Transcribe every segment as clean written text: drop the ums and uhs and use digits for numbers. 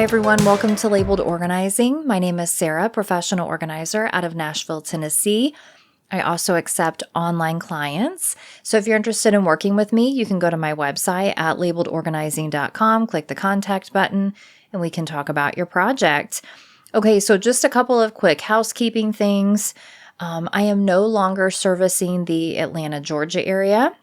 everyone, welcome to Labeled Organizing. My name is Sarah, professional organizer out of Nashville, Tennessee. I also accept online clients. So if you're interested in working with me, you can go to my website at labeledorganizing.com, click the contact button, and we can talk about your project. Okay, so just a couple of quick housekeeping things. I am no longer servicing the Atlanta, Georgia area.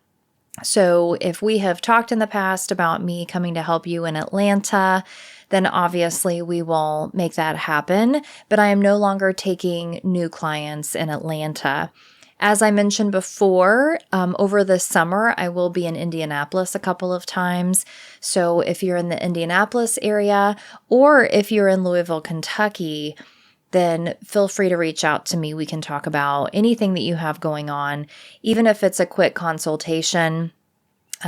So if we have talked in the past about me coming to help you in Atlanta, then obviously we will make that happen. But I am no longer taking new clients in Atlanta. As I mentioned before, over the summer, I will be in Indianapolis a couple of times. So if you're in the Indianapolis area or if you're in Louisville, Kentucky, then feel free to reach out to me. We can talk about anything that you have going on, even if it's a quick consultation.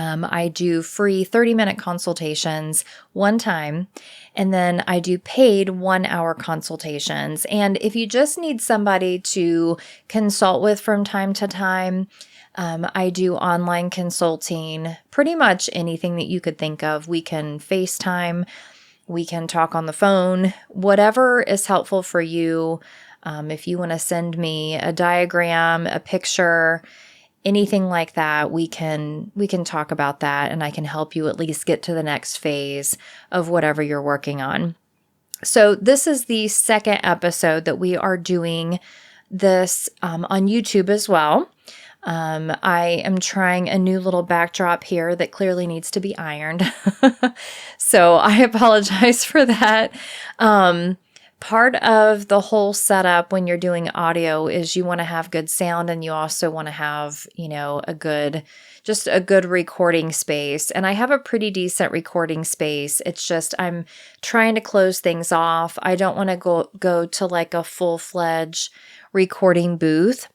I do free 30-minute consultations one time, and then I do paid 1-hour consultations. And if you just need somebody to consult with from time to time, I do online consulting, pretty much anything that you could think of. We can FaceTime, we can talk on the phone, whatever is helpful for you. If you want to send me a diagram, a picture, anything like that, we can talk about that, and I can help you at least get to the next phase of whatever you're working on. So this is the second episode that we are doing this on YouTube as well. I am trying a new little backdrop here that clearly needs to be ironed. So I apologize for that. Part of the whole setup when you're doing audio is you want to have good sound, and you also want to have, a good recording space. And I have a pretty decent recording space. It's just I'm trying to close things off. I don't want to go to like a full-fledged recording booth,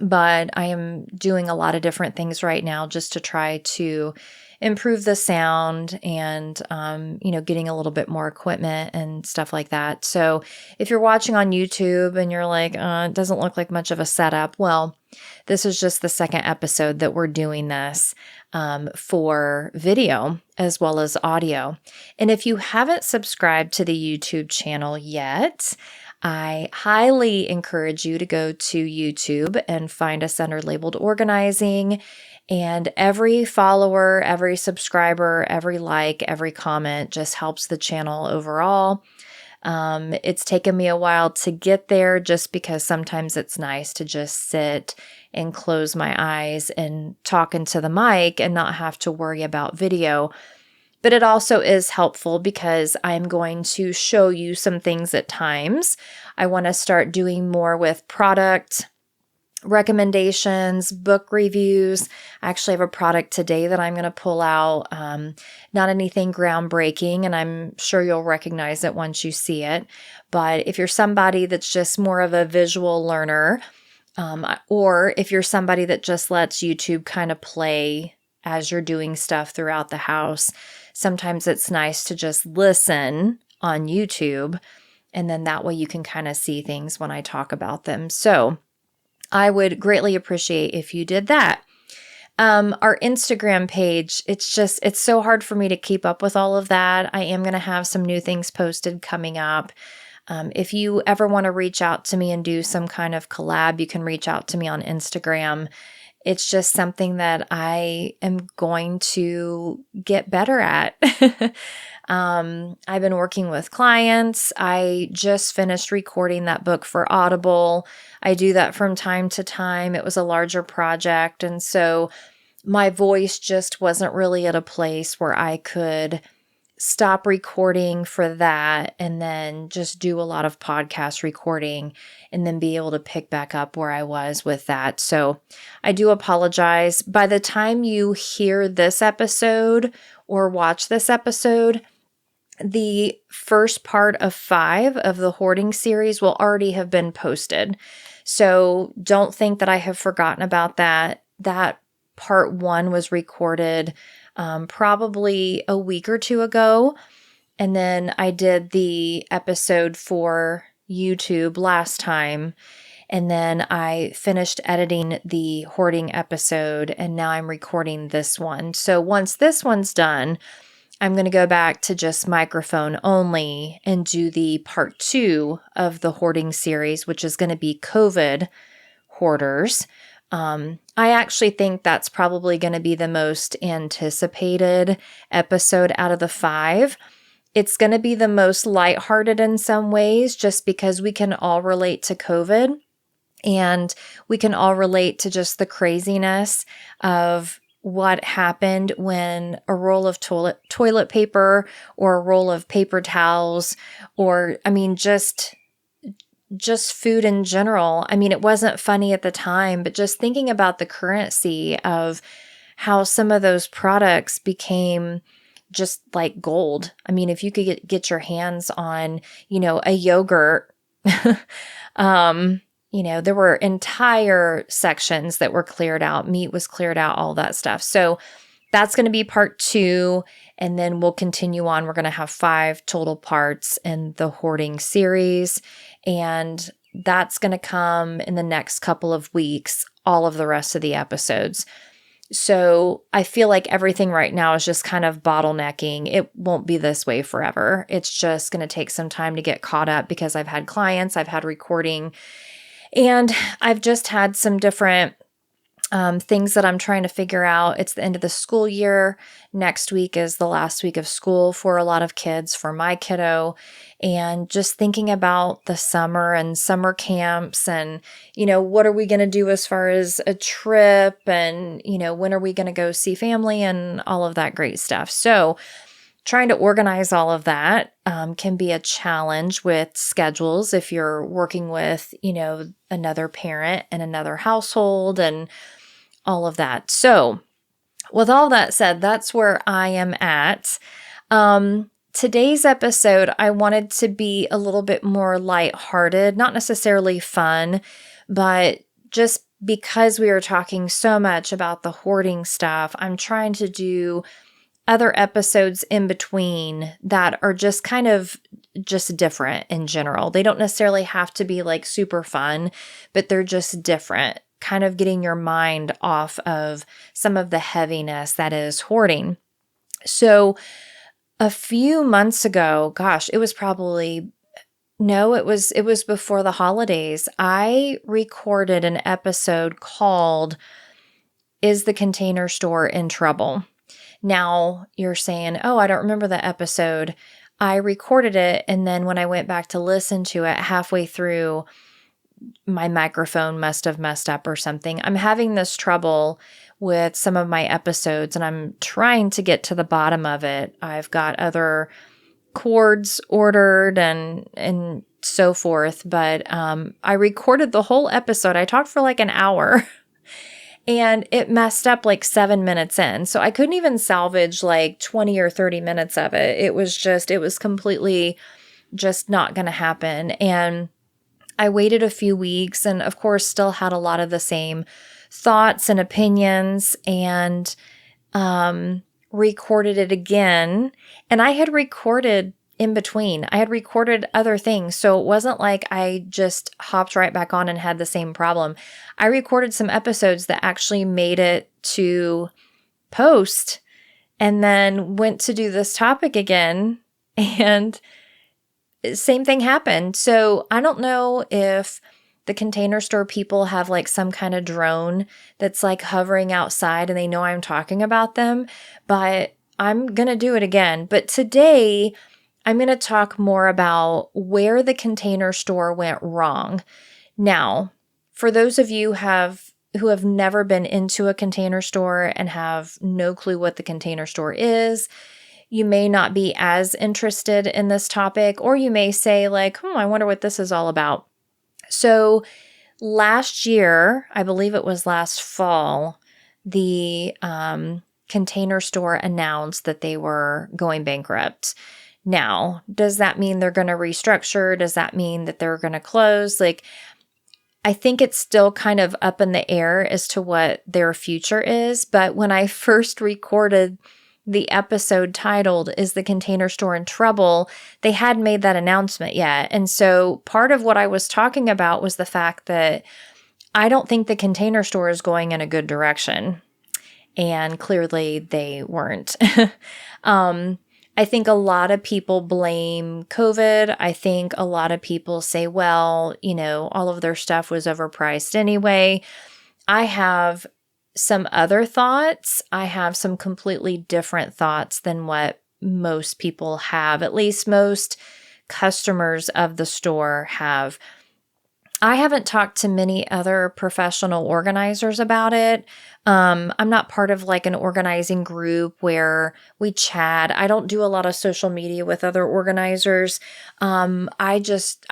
but I am doing a lot of different things right now just to try to improve the sound and, getting a little bit more equipment and stuff like that. So if you're watching on YouTube and you're like, it doesn't look like much of a setup, well, this is just the second episode that we're doing this for video as well as audio. And if you haven't subscribed to the YouTube channel yet, I highly encourage you to go to YouTube and find us under Labeled Organizing. And every follower, every subscriber, every like, every comment just helps the channel overall. It's taken me a while to get there just because sometimes it's nice to just sit and close my eyes and talk into the mic and not have to worry about video. But it also is helpful because I'm going to show you some things at times. I want to start doing more with product recommendations, book reviews. I actually have a product today that I'm going to pull out. Not anything groundbreaking, and I'm sure you'll recognize it once you see it. But if you're somebody that's just more of a visual learner, or if you're somebody that just lets YouTube kind of play as you're doing stuff throughout the house, sometimes it's nice to just listen on YouTube, and then that way you can kind of see things when I talk about them. So I would greatly appreciate if you did that. Our Instagram page, it's so hard for me to keep up with all of that. I am going to have some new things posted coming up. If you ever want to reach out to me and do some kind of collab, you can reach out to me on Instagram. It's just something that I am going to get better at. I've been working with clients. I just finished recording that book for Audible. I do that from time to time. It was a larger project, and so my voice just wasn't really at a place where I could stop recording for that and then just do a lot of podcast recording and then be able to pick back up where I was with that. So I do apologize. By the time you hear this episode or watch this episode, the first part of 5 of the hoarding series will already have been posted. So don't think that I have forgotten about that. That part 1 was recorded probably a week or 2 ago. And then I did the episode for YouTube last time. And then I finished editing the hoarding episode, and now I'm recording this one. So once this one's done, I'm going to go back to just microphone only and do the part 2 of the hoarding series, which is going to be COVID hoarders. I actually think that's probably going to be the most anticipated episode out of the 5. It's going to be the most lighthearted in some ways, just because we can all relate to COVID and we can all relate to just the craziness of what happened when a roll of toilet paper or a roll of paper towels, or just food in general. I mean, it wasn't funny at the time, but just thinking about the currency of how some of those products became just like gold. I mean, if you could get your hands on, a yogurt, there were entire sections that were cleared out. Meat was cleared out, all that stuff. So that's going to be part 2. And then we'll continue on. We're going to have 5 total parts in the hoarding series. And that's going to come in the next couple of weeks, all of the rest of the episodes. So I feel like everything right now is just kind of bottlenecking. It won't be this way forever. It's just going to take some time to get caught up because I've had clients, I've had recording, and I've just had some different things that I'm trying to figure out. It's the end of the school year. Next week is the last week of school for a lot of kids, for my kiddo. And just thinking about the summer and summer camps and, what are we going to do as far as a trip and, when are we going to go see family and all of that great stuff. So trying to organize all of that can be a challenge with schedules if you're working with, another parent and another household and all of that. So with all that said, that's where I am at. Today's episode, I wanted to be a little bit more lighthearted, not necessarily fun, but just because we are talking so much about the hoarding stuff, I'm trying to do other episodes in between that are just kind of just different in general. They don't necessarily have to be like super fun, but they're just different, kind of getting your mind off of some of the heaviness that is hoarding. So a few months ago, gosh, it was before the holidays, I recorded an episode called Is the Container Store in Trouble? Now you're saying, oh, I don't remember that episode. I recorded it, and then when I went back to listen to it halfway through, my microphone must have messed up or something. I'm having this trouble with some of my episodes, and I'm trying to get to the bottom of it. I've got other cords ordered and so forth, but I recorded the whole episode. I talked for like an hour. And it messed up like 7 minutes in. So I couldn't even salvage like 20 or 30 minutes of it. It was completely just not going to happen. And I waited a few weeks and of course still had a lot of the same thoughts and opinions and recorded it again. And I had recorded in between. I had recorded other things. So it wasn't like I just hopped right back on and had the same problem. I recorded some episodes that actually made it to post and then went to do this topic again. And same thing happened. So I don't know if the Container Store people have like some kind of drone that's like hovering outside and they know I'm talking about them, but I'm going to do it again. But today, I'm going to talk more about where the Container Store went wrong. Now, for those of you who have never been into a Container Store and have no clue what the Container Store is, you may not be as interested in this topic, or you may say like, I wonder what this is all about. So last year, I believe it was last fall, the Container Store announced that they were going bankrupt. Now, does that mean they're going to restructure? Does that mean that they're going to close? Like, I think it's still kind of up in the air as to what their future is. But when I first recorded the episode titled, Is the Container Store in Trouble?, they hadn't made that announcement yet. And so part of what I was talking about was the fact that I don't think the Container Store is going in a good direction. And clearly they weren't. I think a lot of people blame COVID. I think a lot of people say, well, all of their stuff was overpriced anyway. I have some other thoughts. I have some completely different thoughts than what most people have, at least most customers of the store have. I haven't talked to many other professional organizers about it. I'm not part of like an organizing group where we chat. I don't do a lot of social media with other organizers. I just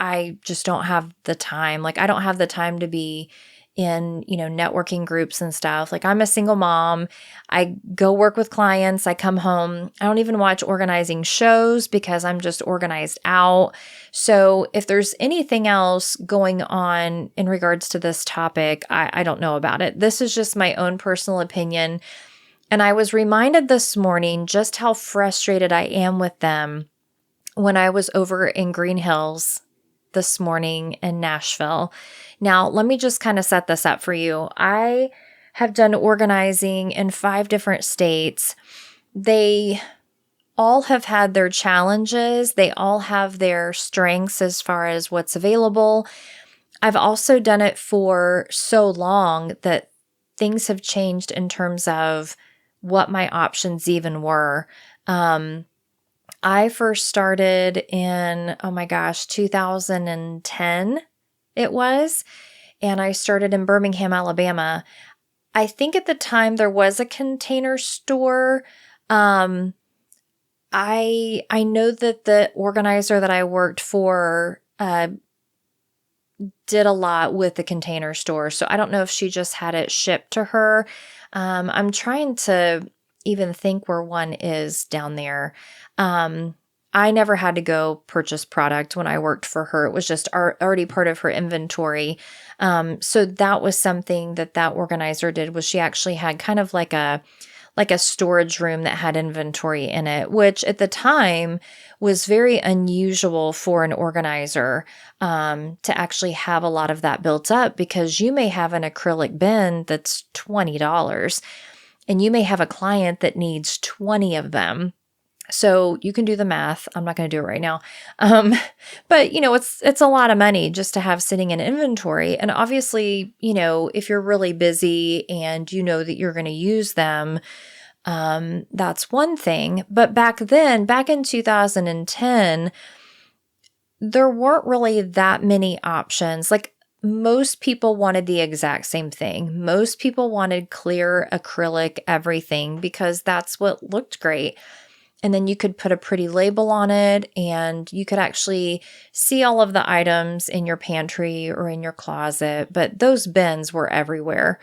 don't have the time. Like I don't have the time to be in, networking groups and stuff. Like I'm a single mom. I go work with clients. I come home. I don't even watch organizing shows because I'm just organized out. So if there's anything else going on in regards to this topic, I don't know about it. This is just my own personal opinion. And I was reminded this morning just how frustrated I am with them when I was over in Green Hills this morning in Nashville. Now, let me just kind of set this up for you. I have done organizing in 5 different states. They all have had their challenges. They all have their strengths as far as what's available. I've also done it for so long that things have changed in terms of what my options even were. I first started in, 2010 it was, and I started in Birmingham, Alabama. I think at the time there was a Container Store. I know that the organizer that I worked for did a lot with the Container Store, so I don't know if she just had it shipped to her. I'm trying to even think where one is down there. I never had to go purchase product when I worked for her. It was just already part of her inventory. So that was something that organizer did, was she actually had kind of like a storage room that had inventory in it, which at the time was very unusual for an organizer to actually have a lot of that built up, because you may have an acrylic bin that's $20 and you may have a client that needs 20 of them. So you can do the math. I'm not going to do it right now. But it's a lot of money just to have sitting in inventory. And obviously, if you're really busy and you know that you're going to use them, that's one thing. But back in 2010, there weren't really that many options. Like most people wanted the exact same thing. Most people wanted clear acrylic everything because that's what looked great. And then you could put a pretty label on it, and you could actually see all of the items in your pantry or in your closet. But those bins were everywhere,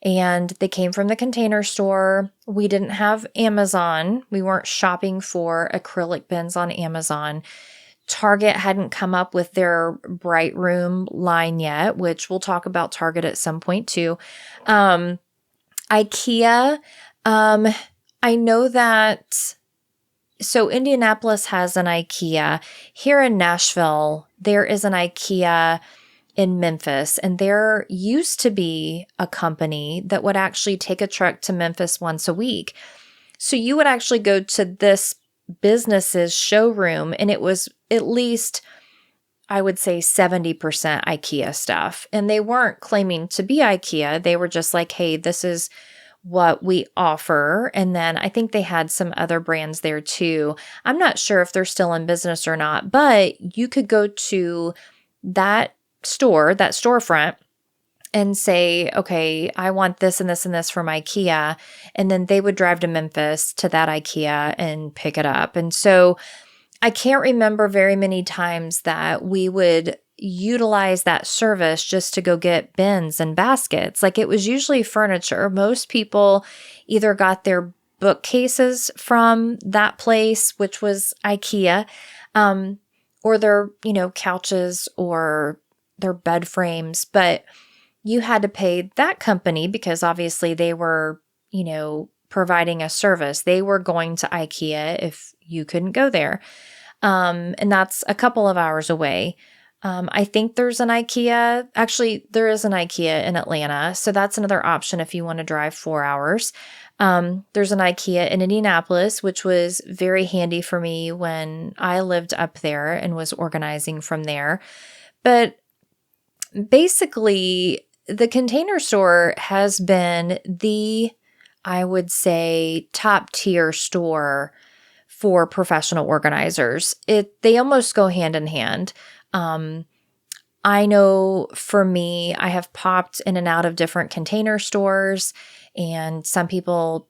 and they came from the Container Store. We didn't have Amazon. We weren't shopping for acrylic bins on Amazon. Target hadn't come up with their Bright Room line yet, which we'll talk about Target at some point too. IKEA, I know that. So Indianapolis has an IKEA. Here in Nashville, there is an IKEA in Memphis, and there used to be a company that would actually take a truck to Memphis once a week. So you would actually go to this business's showroom, and it was at least, I would say, 70% IKEA stuff. And they weren't claiming to be IKEA. They were just like, hey, this is what we offer. And then I think they had some other brands there too. I'm not sure if they're still in business or not, but you could go to that store, that storefront, and say, okay, I want this and this and this from IKEA. And then they would drive to Memphis to that IKEA and pick it up. And so I can't remember very many times that we would utilize that service just to go get bins and baskets. Like it was usually furniture. Most people either got their bookcases from that place, which was IKEA, or their, couches or their bed frames. But you had to pay that company because obviously they were, providing a service. They were going to IKEA if you couldn't go there. And that's a couple of hours away. I think there's an IKEA. Actually, there is an IKEA in Atlanta. So that's another option if you want to drive 4 hours. There's an IKEA in Indianapolis, which was very handy for me when I lived up there and was organizing from there. But basically, the Container Store has been I would say, top tier store for professional organizers. They almost go hand in hand. I know for me, I have popped in and out of different Container Stores, and some people,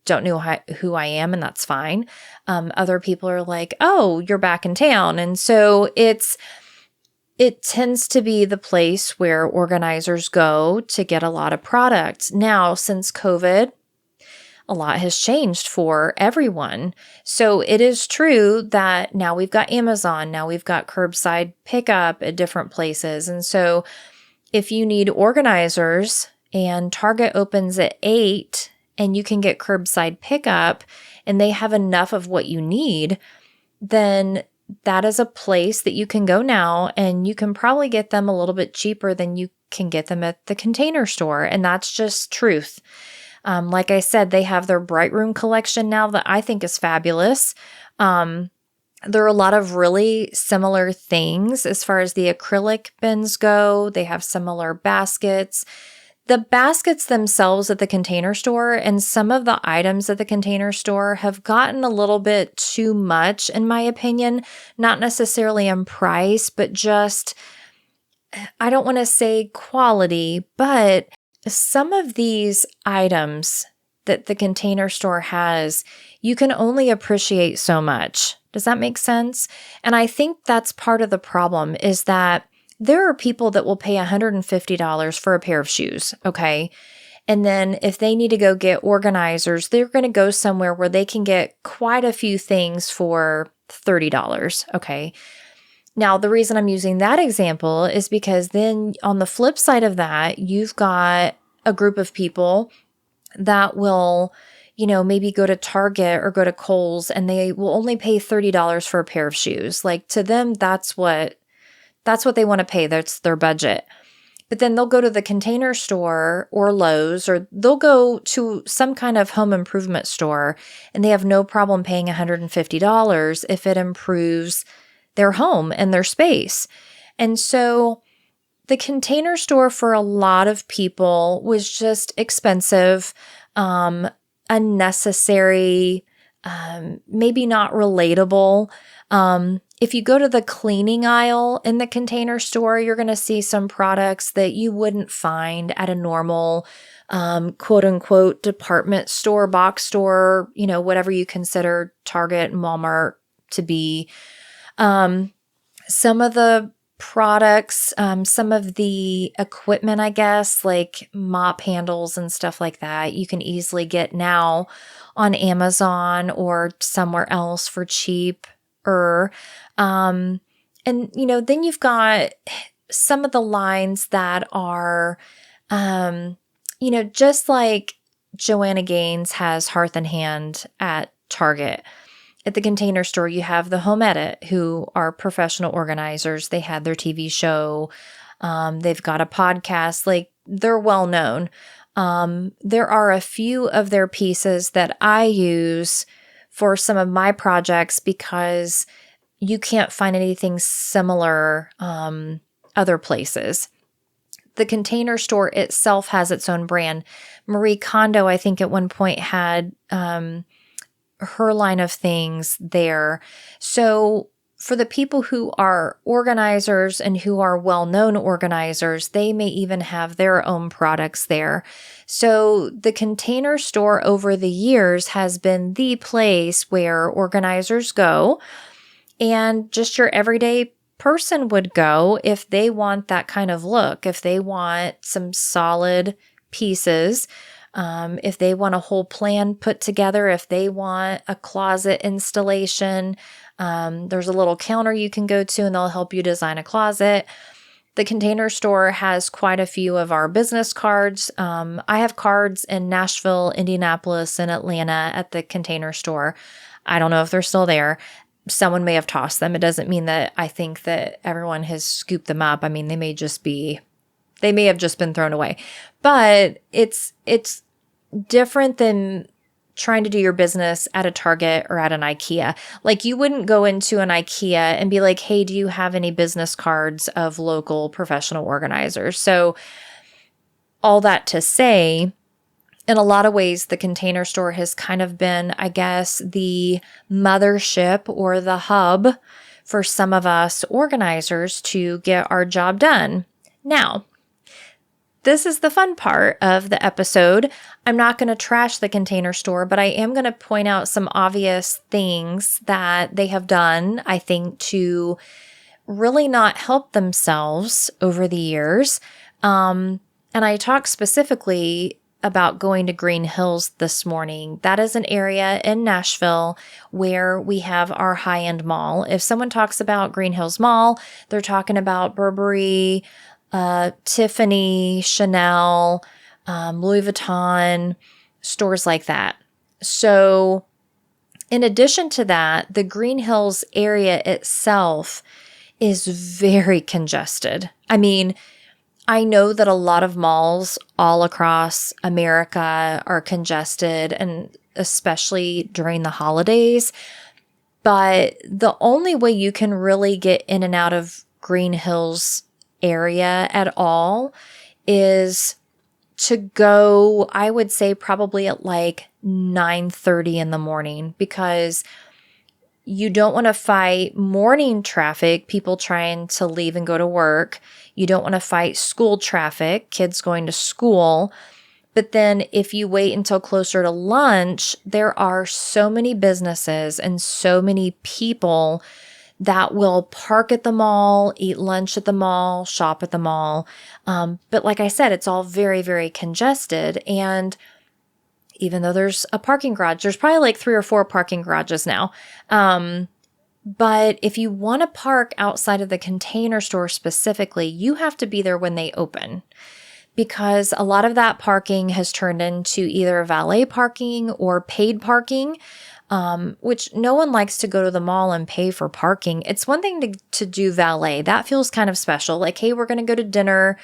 don't know who I am, and that's fine. Other people are like, "Oh, you're back in town," and so it tends to be the place where organizers go to get a lot of product. Now, since COVID, a lot has changed for everyone. So it is true that now we've got Amazon, now we've got curbside pickup at different places. And so if you need organizers and Target opens at 8 and you can get curbside pickup and they have enough of what you need, then that is a place that you can go now, and you can probably get them a little bit cheaper than you can get them at the Container Store. And that's just truth. Like I said, they have their Bright Room collection now that I think is fabulous. There are a lot of really similar things as far as the acrylic bins go. They have similar baskets. The baskets themselves at the Container Store and some of the items at the Container Store have gotten a little bit too much, in my opinion, not necessarily in price, but just, I don't want to say quality, but some of these items that the Container Store has, you can only appreciate so much. Does that make sense? And I think that's part of the problem is that there are people that will pay $150 for a pair of shoes, okay? And then if they need to go get organizers, they're going to go somewhere where they can get quite a few things for $30, okay? Now, the reason I'm using that example is because then on the flip side of that, you've got a group of people that will, maybe go to Target or go to Kohl's and they will only pay $30 for a pair of shoes. Like to them, that's what they want to pay. That's their budget. But then they'll go to the Container Store or Lowe's, or they'll go to some kind of home improvement store and they have no problem paying $150 if it improves their home and their space. And so the Container Store for a lot of people was just expensive, unnecessary, maybe not relatable. If you go to the cleaning aisle in the Container Store, you're going to see some products that you wouldn't find at a normal, quote unquote, department store, box store, whatever you consider Target and Walmart to be. Some of the products, some of the equipment, I guess, like mop handles and stuff like that, you can easily get now on Amazon or somewhere else for cheap. And then you've got some of the lines that are, just like Joanna Gaines has Hearth and Hand at Target. At the Container Store, you have the Home Edit, who are professional organizers. They had their TV show. They've got a podcast. Like, they're well known. There are a few of their pieces that I use for some of my projects because you can't find anything similar other places. The Container Store itself has its own brand. Marie Kondo, I think at one point had her line of things there. So for the people who are organizers and who are well-known organizers, they may even have their own products there. So the Container Store over the years has been the place where organizers go, and just your everyday person would go if they want that kind of look, if they want some solid pieces, if they want a whole plan put together, if they want a closet installation. There's a little counter you can go to and they'll help you design a closet. The Container Store has quite a few of our business cards. I have cards in Nashville, Indianapolis, and Atlanta at the Container Store. I don't know if they're still there. someone may have tossed them. It doesn't mean that I think that everyone has scooped them up. I mean, they may have just been thrown away. But it's different than trying to do your business at a Target or at an IKEA. Like, you wouldn't go into an IKEA and be like, hey, do you have any business cards of local professional organizers? So all that to say, in a lot of ways, the Container Store has kind of been, I guess, the mothership or the hub for some of us organizers to get our job done. Now, this is the fun part of the episode. I'm not going to trash the Container Store, but I am going to point out some obvious things that they have done, I think, to really not help themselves over the years. And I talked specifically about going to Green Hills this morning. That is an area in Nashville where we have our high-end mall. If someone talks about Green Hills Mall, they're talking about Burberry, Tiffany, Chanel, Louis Vuitton, stores like that. So in addition to that, the Green Hills area itself is very congested. I mean, I know that a lot of malls all across America are congested, and especially during the holidays. But the only way you can really get in and out of Green Hills area at all is to go, I would say probably at like 9:30 in the morning, because you don't want to fight morning traffic, people trying to leave and go to work. You don't want to fight school traffic, kids going to school. But then if you wait until closer to lunch, there are so many businesses and so many people that will park at the mall, eat lunch at the mall, shop at the mall. But like I said, it's all very, very congested. And even though there's a parking garage, there's probably like 3 or 4 parking garages now. But if you want to park outside of the Container Store specifically, you have to be there when they open, because a lot of that parking has turned into either valet parking or paid parking, which no one likes to go to the mall and pay for parking. It's one thing to do valet. That feels kind of special. Like, hey, we're going to go to dinner.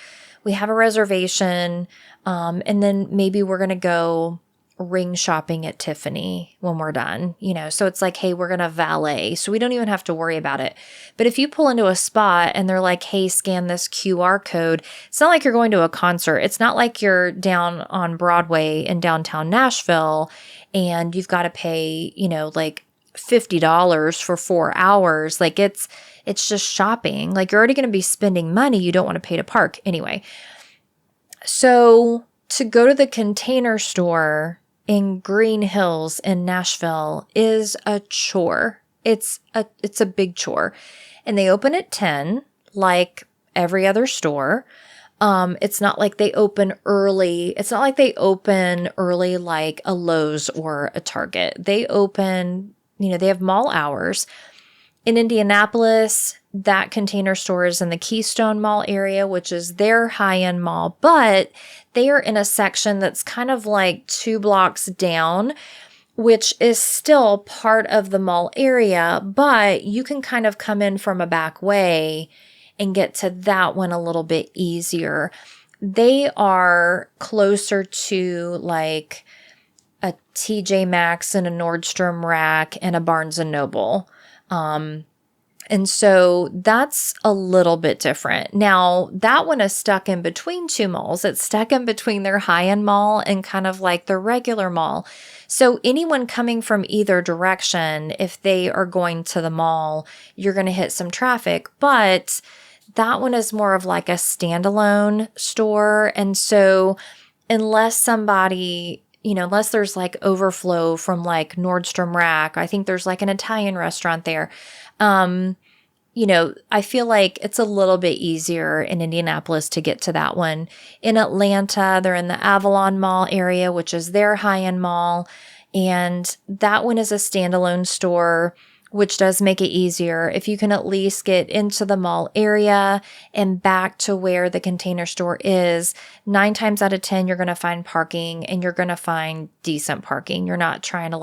We have a reservation. And then maybe we're going to go ring shopping at Tiffany when we're done, so it's like, hey, we're going to valet. So we don't even have to worry about it. But if you pull into a spot and they're like, hey, scan this QR code, it's not like you're going to a concert. It's not like you're down on Broadway in downtown Nashville and you've got to pay, like $50 for 4 hours. Like, it's just shopping. Like, you're already going to be spending money. You don't want to pay to park anyway. So to go to the Container Store in Green Hills in Nashville is a chore. It's a big chore. And they open at 10, like every other store. It's not like they open early. It's not like they open early like a Lowe's or a Target. They open, they have mall hours. In Indianapolis, that Container Store is in the Keystone Mall area, which is their high-end mall, but they are in a section that's kind of like 2 blocks down, which is still part of the mall area, but you can kind of come in from a back way and get to that one a little bit easier. They are closer to like a TJ Maxx and a Nordstrom Rack and a Barnes and Noble. And so that's a little bit different. Now, that one is stuck in between 2 malls. It's stuck in between their high-end mall and kind of like the regular mall. So anyone coming from either direction, if they are going to the mall, you're going to hit some traffic. But that one is more of like a standalone store. And so unless somebody, unless there's like overflow from like Nordstrom Rack, I think there's like an Italian restaurant there. I feel like it's a little bit easier in Indianapolis to get to that one. In Atlanta, they're in the Avalon Mall area, which is their high-end mall. And that one is a standalone store, which does make it easier. If you can at least get into the mall area and back to where the Container Store is, 9 times out of 10, you're going to find parking, and you're going to find decent parking. You're not trying to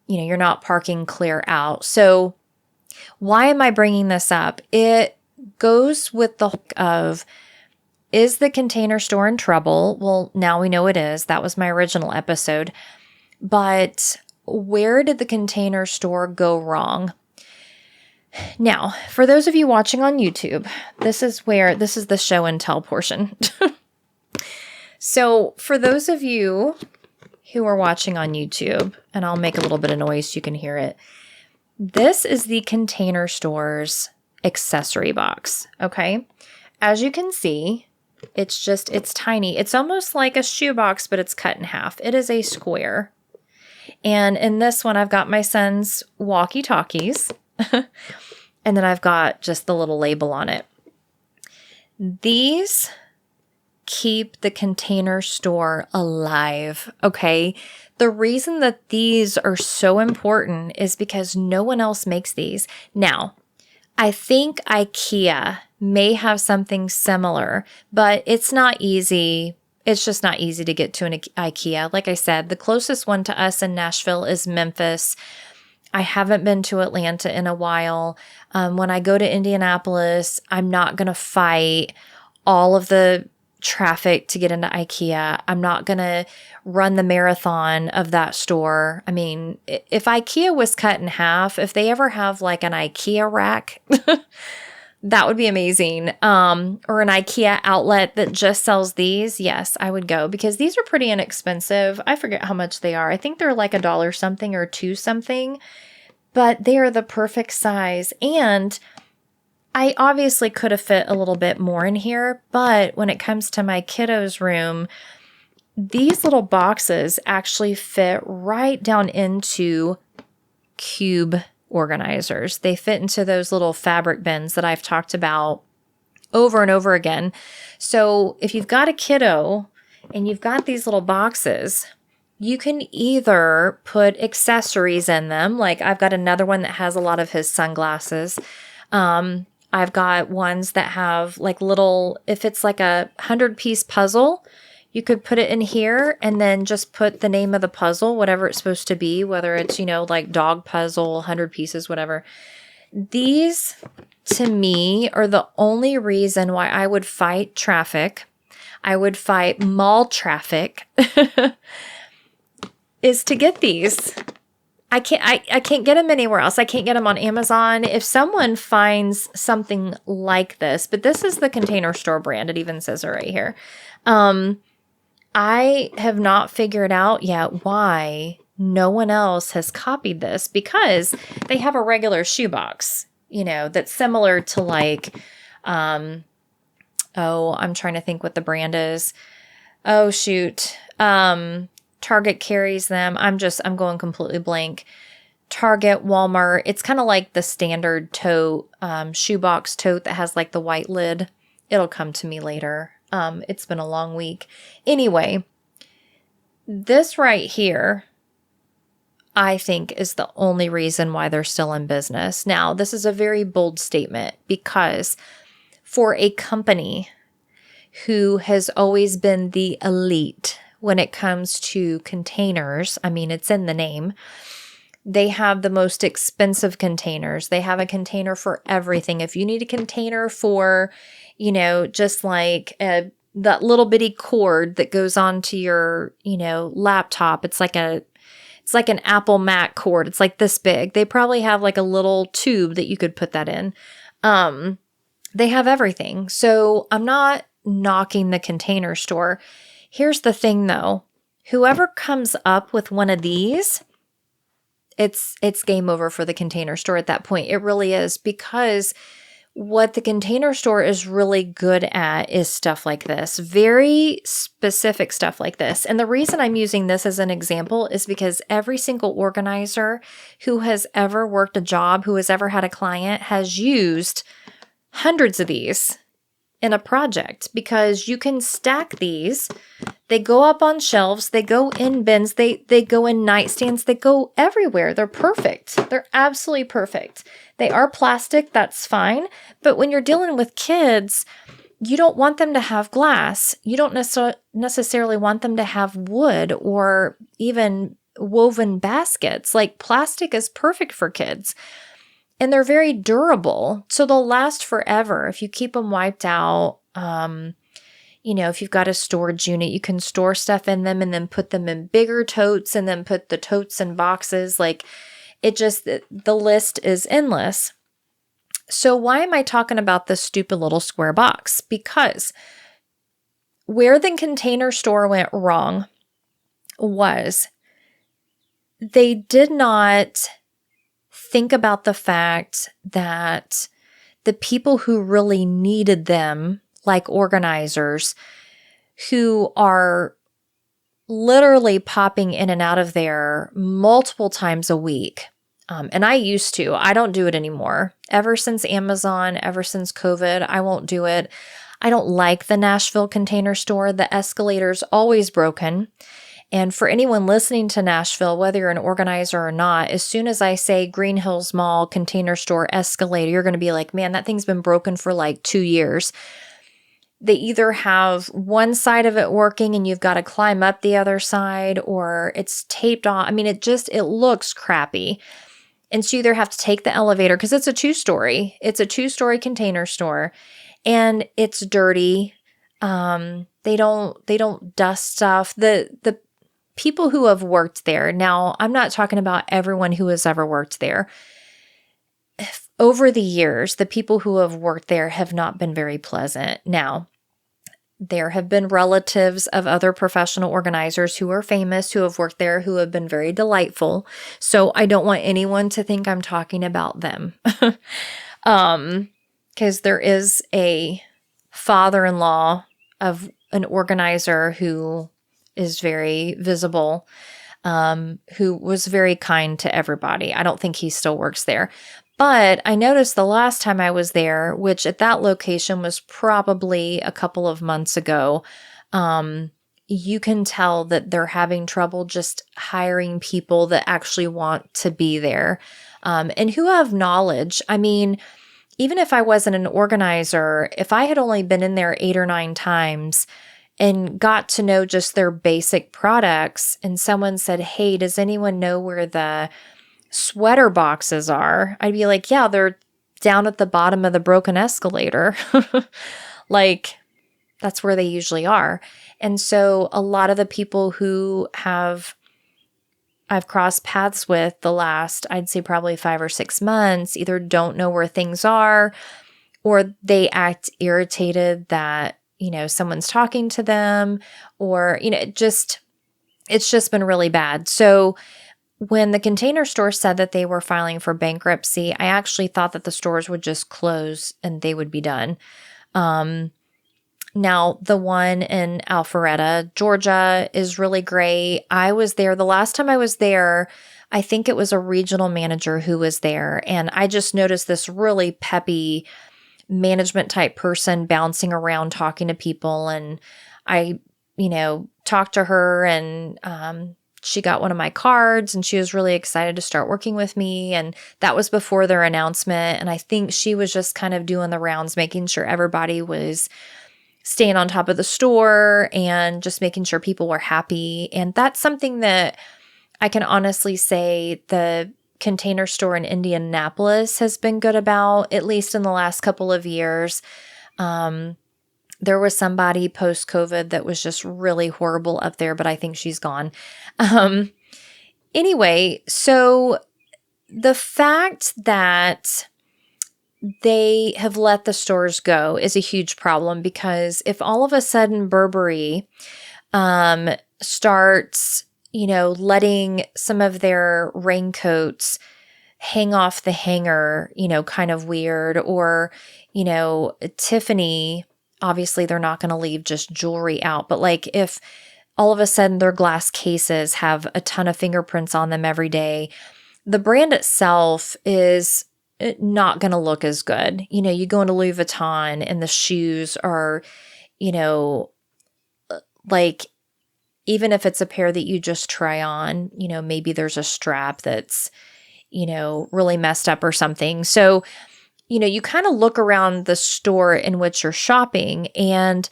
you're not parking clear out. So why am I bringing this up? It goes with the hook of, is the Container Store in trouble? Well, now we know it is. That was my original episode. But where did the Container Store go wrong? Now, for those of you watching on YouTube, this is the show and tell portion. So for those of you who are watching on YouTube, and I'll make a little bit of noise so you can hear it, this is the Container Store's accessory box, okay? As you can see, it's tiny. It's almost like a shoebox, but it's cut in half. It is a square. And in this one, I've got my son's walkie-talkies, and then I've got just the little label on it. These keep the Container Store alive, okay? The reason that these are so important is because no one else makes these. Now, I think IKEA may have something similar, but it's not easy. It's just not easy to get to an IKEA. Like I said, the closest one to us in Nashville is Memphis. I haven't been to Atlanta in a while. When I go to Indianapolis, I'm not going to fight all of the traffic to get into IKEA. I'm not going to run the marathon of that store. I mean, if IKEA was cut in half, if they ever have like an IKEA rack, that would be amazing. Or an IKEA outlet that just sells these, yes, I would go, because these are pretty inexpensive. I forget how much they are. I think they're like $1 something or $2 something, but they are the perfect size. And I obviously could have fit a little bit more in here, but when it comes to my kiddos' room, these little boxes actually fit right down into cube organizers. They fit into those little fabric bins that I've talked about over and over again. So if you've got a kiddo and you've got these little boxes, you can either put accessories in them. Like I've got another one that has a lot of his sunglasses. I've got ones that have like little, if it's like a 100-piece puzzle, you could put it in here and then just put the name of the puzzle, whatever it's supposed to be, whether it's, like dog puzzle, 100 pieces, whatever. These, to me, are the only reason why I would fight traffic. I would fight mall traffic is to get these. I can't get them anywhere else. I can't get them on Amazon. If someone finds something like this, but this is the Container Store brand. It even says it right here. I have not figured out yet why no one else has copied this, because they have a regular shoebox, that's similar to like, I'm trying to think what the brand is. Oh, shoot. Target carries them. I'm going completely blank. Target, Walmart. It's kind of like the standard tote, shoebox tote that has like the white lid. It'll come to me later. It's been a long week. Anyway, this right here, I think, is the only reason why they're still in business. Now, this is a very bold statement, because for a company who has always been the elite when it comes to containers, I mean, it's in the name, they have the most expensive containers. They have a container for everything. If you need a container for, just like that little bitty cord that goes onto your, laptop, it's like an Apple Mac cord. It's like this big. They probably have like a little tube that you could put that in. They have everything. So I'm not knocking the Container Store. Here's the thing though, whoever comes up with one of these, it's game over for the Container Store at that point. It really is, because what the Container Store is really good at is stuff like this, very specific stuff like this. And the reason I'm using this as an example is because every single organizer who has ever worked a job, who has ever had a client, has used hundreds of these in a project, because you can stack these. They go up on shelves, they go in bins, they go in nightstands, they go everywhere. They're perfect. They're absolutely perfect. They are plastic, that's fine. But when you're dealing with kids, you don't want them to have glass. You don't necessarily want them to have wood or even woven baskets. Like plastic is perfect for kids and they're very durable. So they'll last forever if you keep them wiped out. If you've got a storage unit, you can store stuff in them and then put them in bigger totes and then put the totes in boxes. Like the list is endless. So why am I talking about this stupid little square box? Because where the Container Store went wrong was they did not think about the fact that the people who really needed them, like organizers, who are literally popping in and out of there multiple times a week. And I used to. I don't do it anymore. Ever since Amazon, ever since COVID, I won't do it. I don't like the Nashville Container Store. The escalator's always broken. And for anyone listening to Nashville, whether you're an organizer or not, as soon as I say Green Hills Mall, Container Store, escalator, you're going to be like, man, that thing's been broken for like 2 years. They either have one side of it working and you've got to climb up the other side, or it's taped on. I mean, it looks crappy. And so you either have to take the elevator, because it's a 2-story. It's a 2-story Container Store, and it's dirty. They don't dust stuff. The people who have worked there. Now, I'm not talking about everyone who has ever worked there. Over the years, the people who have worked there have not been very pleasant. Now, there have been relatives of other professional organizers who are famous, who have worked there, who have been very delightful. So I don't want anyone to think I'm talking about them. Because there is a father-in-law of an organizer who is very visible, who was very kind to everybody. I don't think he still works there. But I noticed the last time I was there, which at that location was probably a couple of months ago, you can tell that they're having trouble just hiring people that actually want to be there, and who have knowledge. I mean, even if I wasn't an organizer, if I had only been in there 8 or 9 times and got to know just their basic products, and someone said, hey, does anyone know where the sweater boxes are? I'd be like, yeah, they're down at the bottom of the broken escalator. Like, that's where they usually are. And so a lot of the people who I've crossed paths with the last, I'd say probably 5 or 6 months, either don't know where things are, or they act irritated that, someone's talking to them, or, it's just been really bad. So when the Container Store said that they were filing for bankruptcy, I actually thought that the stores would just close and they would be done. Now, the one in Alpharetta, Georgia, is really great. I was there. The last time I was there, I think it was a regional manager who was there. And I just noticed this really peppy management type person bouncing around talking to people. And I, talked to her, and she got one of my cards, and she was really excited to start working with me. And that was before their announcement. And I think she was just kind of doing the rounds, making sure everybody was staying on top of the store and just making sure people were happy. And that's something that I can honestly say the Container Store in Indianapolis has been good about, at least in the last couple of years. There was somebody post-COVID that was just really horrible up there, but I think she's gone. Anyway, so the fact that they have let the stores go is a huge problem, because if all of a sudden Burberry starts, letting some of their raincoats hang off the hanger, kind of weird, or, Tiffany, obviously they're not going to leave just jewelry out, but like if all of a sudden their glass cases have a ton of fingerprints on them every day, the brand itself is not going to look as good. You go into Louis Vuitton and the shoes are, like, even if it's a pair that you just try on, maybe there's a strap that's, really messed up or something. So, you kind of look around the store in which you're shopping, and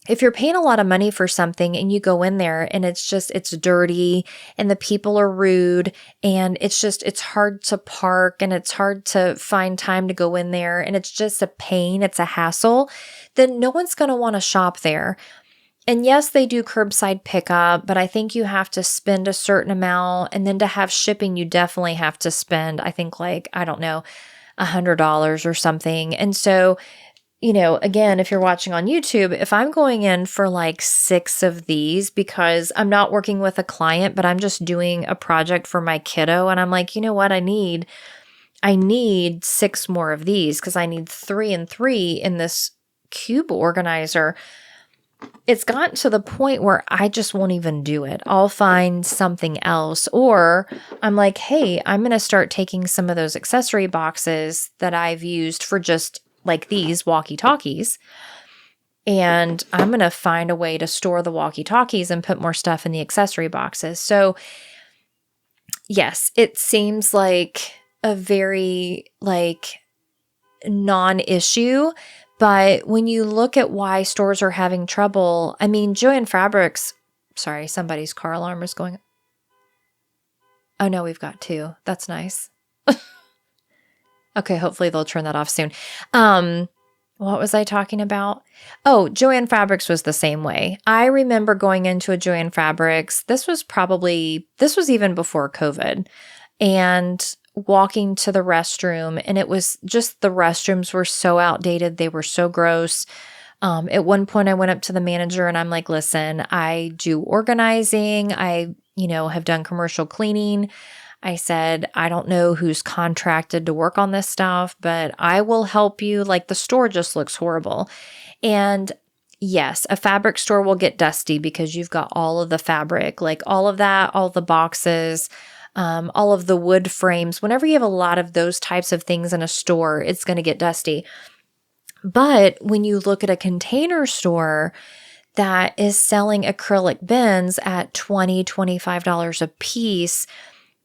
if you're paying a lot of money for something and you go in there and it's dirty and the people are rude and it's hard to park and it's hard to find time to go in there and it's just a pain, it's a hassle, then no one's going to want to shop there. And yes, they do curbside pickup, but I think you have to spend a certain amount. And then to have shipping, you definitely have to spend, I think like, I don't know, $100 or something. And so, again, if you're watching on YouTube, if I'm going in for like 6 of these because I'm not working with a client, but I'm just doing a project for my kiddo, and I'm like, you know what, I need 6 more of these because I need 3 and 3 in this cube organizer. It's gotten to the point where I just won't even do it. I'll find something else, or I'm like, hey, I'm going to start taking some of those accessory boxes that I've used for just like these walkie-talkies, and I'm going to find a way to store the walkie-talkies and put more stuff in the accessory boxes. So yes, it seems like a very like non-issue, but when you look at why stores are having trouble, I mean, Joann Fabrics, sorry, somebody's car alarm is going. Oh no, we've got 2. That's nice. Okay, hopefully they'll turn that off soon. What was I talking about? Oh, Joann Fabrics was the same way. I remember going into a Joann Fabrics. This was even before COVID, and walking to the restroom, and it was just the restrooms were so outdated. They were so gross. At one point I went up to the manager and I'm like, listen, I do organizing. I, have done commercial cleaning. I said, I don't know who's contracted to work on this stuff, but I will help you. Like, the store just looks horrible. And yes, a fabric store will get dusty because you've got all of the fabric, like all of that, all the boxes, all of the wood frames. Whenever you have a lot of those types of things in a store, it's going to get dusty. But when you look at a container store that is selling acrylic bins at $20, $25 a piece,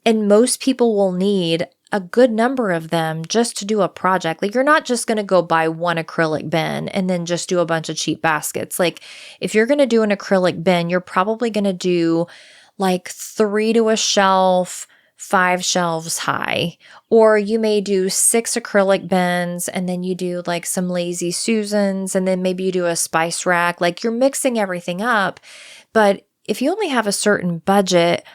and most people will need a good number of them just to do a project. Like, you're not just going to go buy one acrylic bin and then just do a bunch of cheap baskets. Like, if you're going to do an acrylic bin, you're probably going to do like 3 to a shelf, 5 shelves high. Or you may do 6 acrylic bins and then you do like some Lazy Susans and then maybe you do a spice rack. Like, you're mixing everything up. But if you only have a certain budget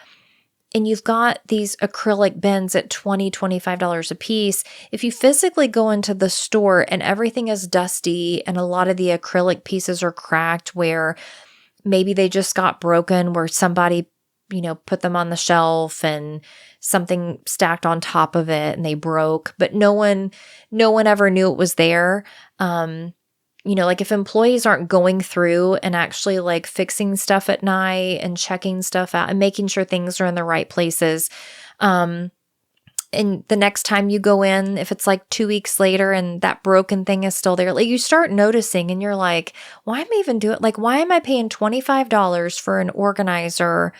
and you've got these acrylic bins at $20, $25 a piece, if you physically go into the store and everything is dusty and a lot of the acrylic pieces are cracked where maybe they just got broken, where somebody, put them on the shelf and something stacked on top of it and they broke, but no one ever knew it was there. Like, if employees aren't going through and actually like fixing stuff at night and checking stuff out and making sure things are in the right places. And the next time you go in, if it's like 2 weeks later and that broken thing is still there, like, you start noticing and you're like, why am I even doing, like, why am I paying $25 for an organizer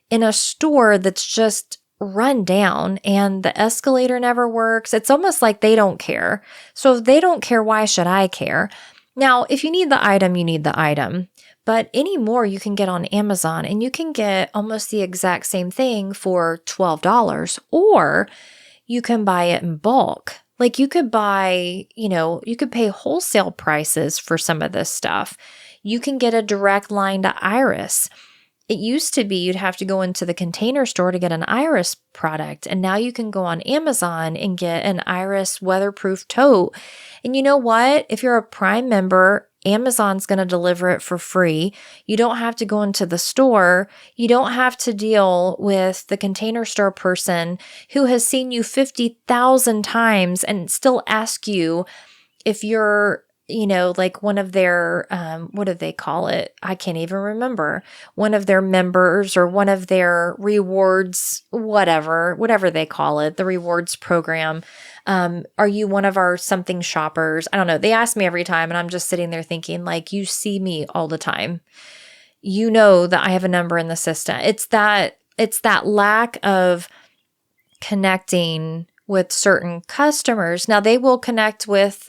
in a store that's just run down and the escalator never works? It's almost like they don't care. So if they don't care, why should I care? Now, if you need the item, you need the item. But anymore, you can get on Amazon and you can get almost the exact same thing for $12, or you can buy it in bulk. Like, you could buy, you could pay wholesale prices for some of this stuff. You can get a direct line to Iris. It used to be you'd have to go into the Container Store to get an Iris product, and now you can go on Amazon and get an Iris weatherproof tote. And you know what? If you're a Prime member, Amazon's going to deliver it for free. You don't have to go into the store. You don't have to deal with the Container Store person who has seen you 50,000 times and still ask you if you're like one of their, what do they call it? I can't even remember. One of their members or one of their rewards, whatever they call it, the rewards program. Are you one of our something shoppers? I don't know. They ask me every time and I'm just sitting there thinking, like, you see me all the time. You know that I have a number in the system. It's that lack of connecting with certain customers. Now, they will connect with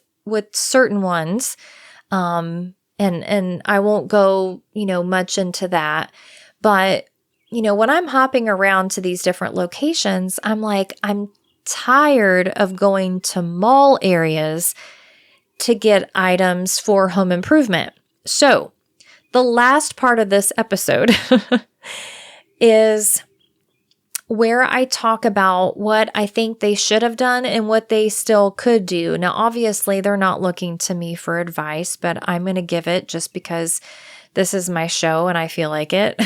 certain ones. And I won't go, much into that. But, when I'm hopping around to these different locations, I'm like, I'm tired of going to mall areas to get items for home improvement. So, the last part of this episode is where I talk about what I think they should have done and what they still could do. Now, obviously, they're not looking to me for advice, but I'm going to give it just because this is my show and I feel like it.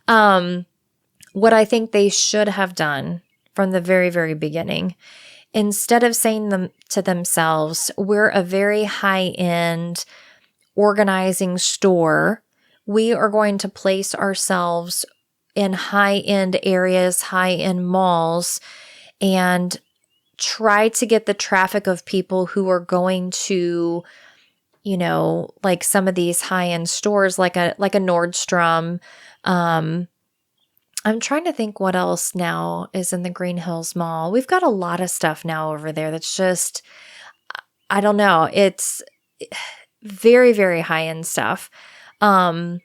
What I think they should have done from the very, very beginning. Instead of saying them to themselves, we're a very high-end organizing store, we are going to place ourselves in high-end areas, high-end malls, and try to get the traffic of people who are going to, like some of these high-end stores, like a Nordstrom. I'm trying to think what else now is in the Green Hills Mall. We've got a lot of stuff now over there that's just, I don't know. It's very, very high-end stuff. And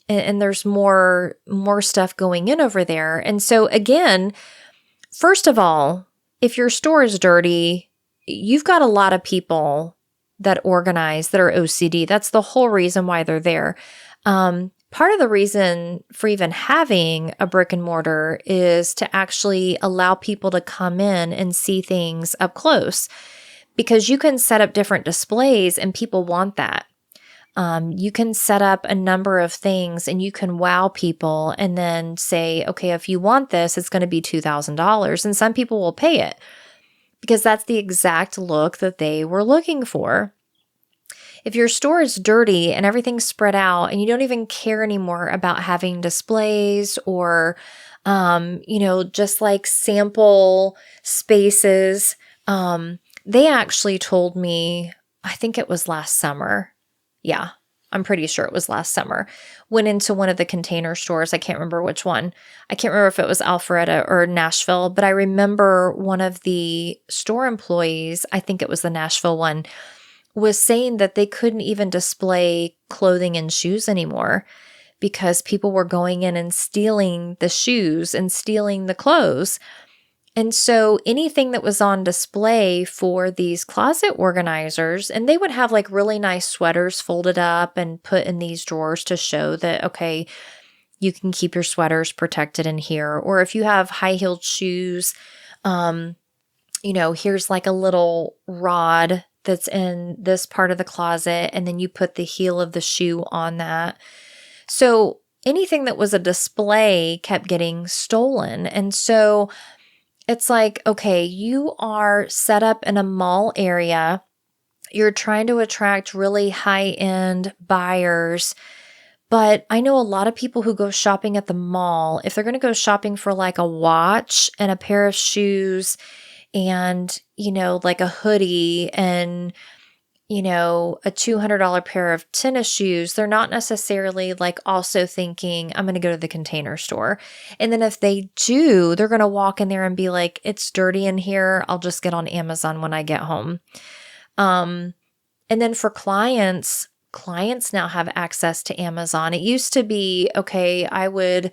there's more stuff going in over there. And so again, first of all, if your store is dirty, you've got a lot of people that organize that are OCD. That's the whole reason why they're there. Part of the reason for even having a brick and mortar is to actually allow people to come in and see things up close, because you can set up different displays and people want that. You can set up a number of things and you can wow people and then say, okay, if you want this, it's going to be $2,000. And some people will pay it because that's the exact look that they were looking for. If your store is dirty and everything's spread out and you don't even care anymore about having displays or, just like sample spaces, they actually told me, I think it was last summer. Yeah, I'm pretty sure it was last summer. Went into one of the Container stores. I can't remember which one. I can't remember if it was Alpharetta or Nashville, but I remember one of the store employees, I think it was the Nashville one, was saying that they couldn't even display clothing and shoes anymore because people were going in and stealing the shoes and stealing the clothes. And so anything that was on display for these closet organizers, and they would have like really nice sweaters folded up and put in these drawers to show that, okay, you can keep your sweaters protected in here. Or if you have high-heeled shoes, here's like a little rod that's in this part of the closet, and then you put the heel of the shoe on that. So anything that was a display kept getting stolen. And so it's like, okay, you are set up in a mall area. You're trying to attract really high-end buyers. But I know a lot of people who go shopping at the mall, if they're going to go shopping for like a watch and a pair of shoes and, like a hoodie and, a $200 pair of tennis shoes, they're not necessarily like also thinking, I'm going to go to the Container store. And then if they do, they're going to walk in there and be like, it's dirty in here. I'll just get on Amazon when I get home. And then for clients now have access to Amazon. It used to be, okay, I would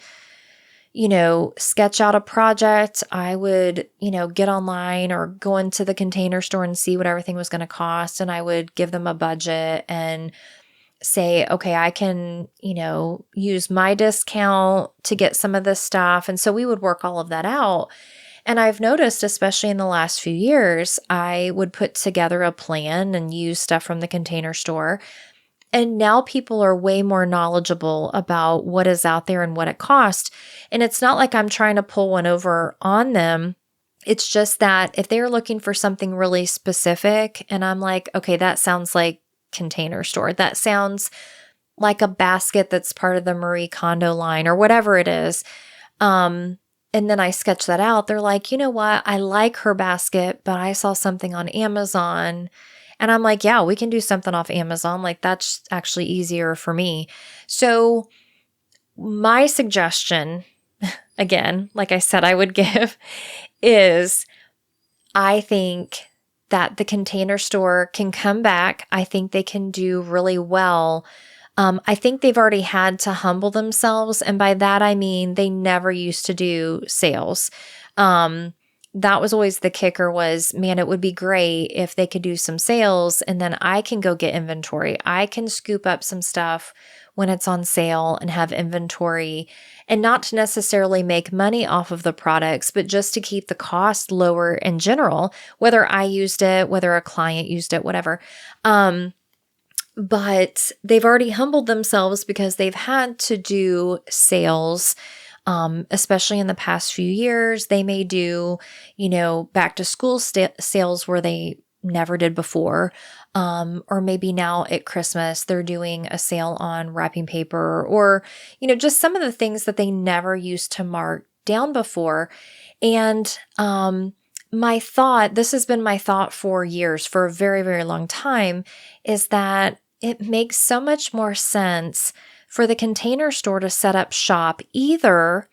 sketch out a project. I would, get online or go into the Container store and see what everything was going to cost. And I would give them a budget and say, okay, I can, use my discount to get some of this stuff. And so we would work all of that out. And I've noticed, especially in the last few years, I would put together a plan and use stuff from the Container store. And now people are way more knowledgeable about what is out there and what it costs. And it's not like I'm trying to pull one over on them. It's just that if they're looking for something really specific and I'm like, okay, that sounds like Container store. That sounds like a basket that's part of the Marie Kondo line or whatever it is. And then I sketch that out. They're like, you know what? I like her basket, but I saw something on Amazon. And I'm like, yeah, we can do something off Amazon. Like that's actually easier for me. So my suggestion, again, like I said, I would give is I think that the Container Store can come back. I think they can do really well. I think they've already had to humble themselves. And by that, I mean, they never used to do sales. That was always the kicker was, man, it would be great if they could do some sales and then I can go get inventory. I can scoop up some stuff when it's on sale and have inventory, and not to necessarily make money off of the products, but just to keep the cost lower in general, whether I used it, whether a client used it, whatever. But they've already humbled themselves because they've had to do sales. Especially in the past few years, they may do, back to school sales where they never did before. Or maybe now at Christmas, they're doing a sale on wrapping paper or, just some of the things that they never used to mark down before. And, this has been my thought for years, for a very, very long time, is that it makes so much more sense for the Container Store to set up shop either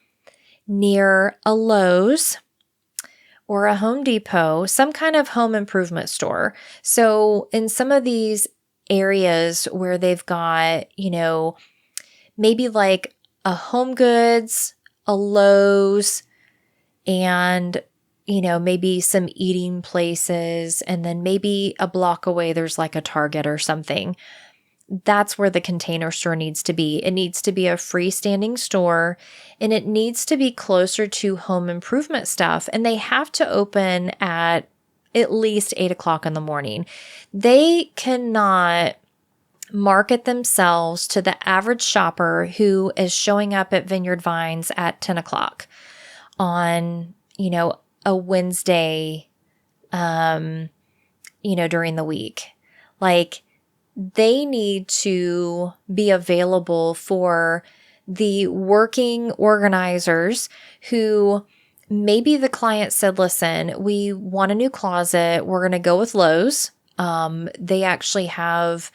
near a Lowe's or a Home Depot, some kind of home improvement store. So in some of these areas where they've got, maybe like a Home Goods, a Lowe's, and maybe some eating places, and then maybe a block away there's like a Target or something. That's where the Container Store needs to be. It needs to be a freestanding store, and it needs to be closer to home improvement stuff. And they have to open at least 8 o'clock in the morning. They cannot market themselves to the average shopper who is showing up at Vineyard Vines at 10 o'clock on, a Wednesday, during the week. Like, they need to be available for the working organizers who maybe the client said, listen, we want a new closet. We're going to go with Lowe's. They actually have,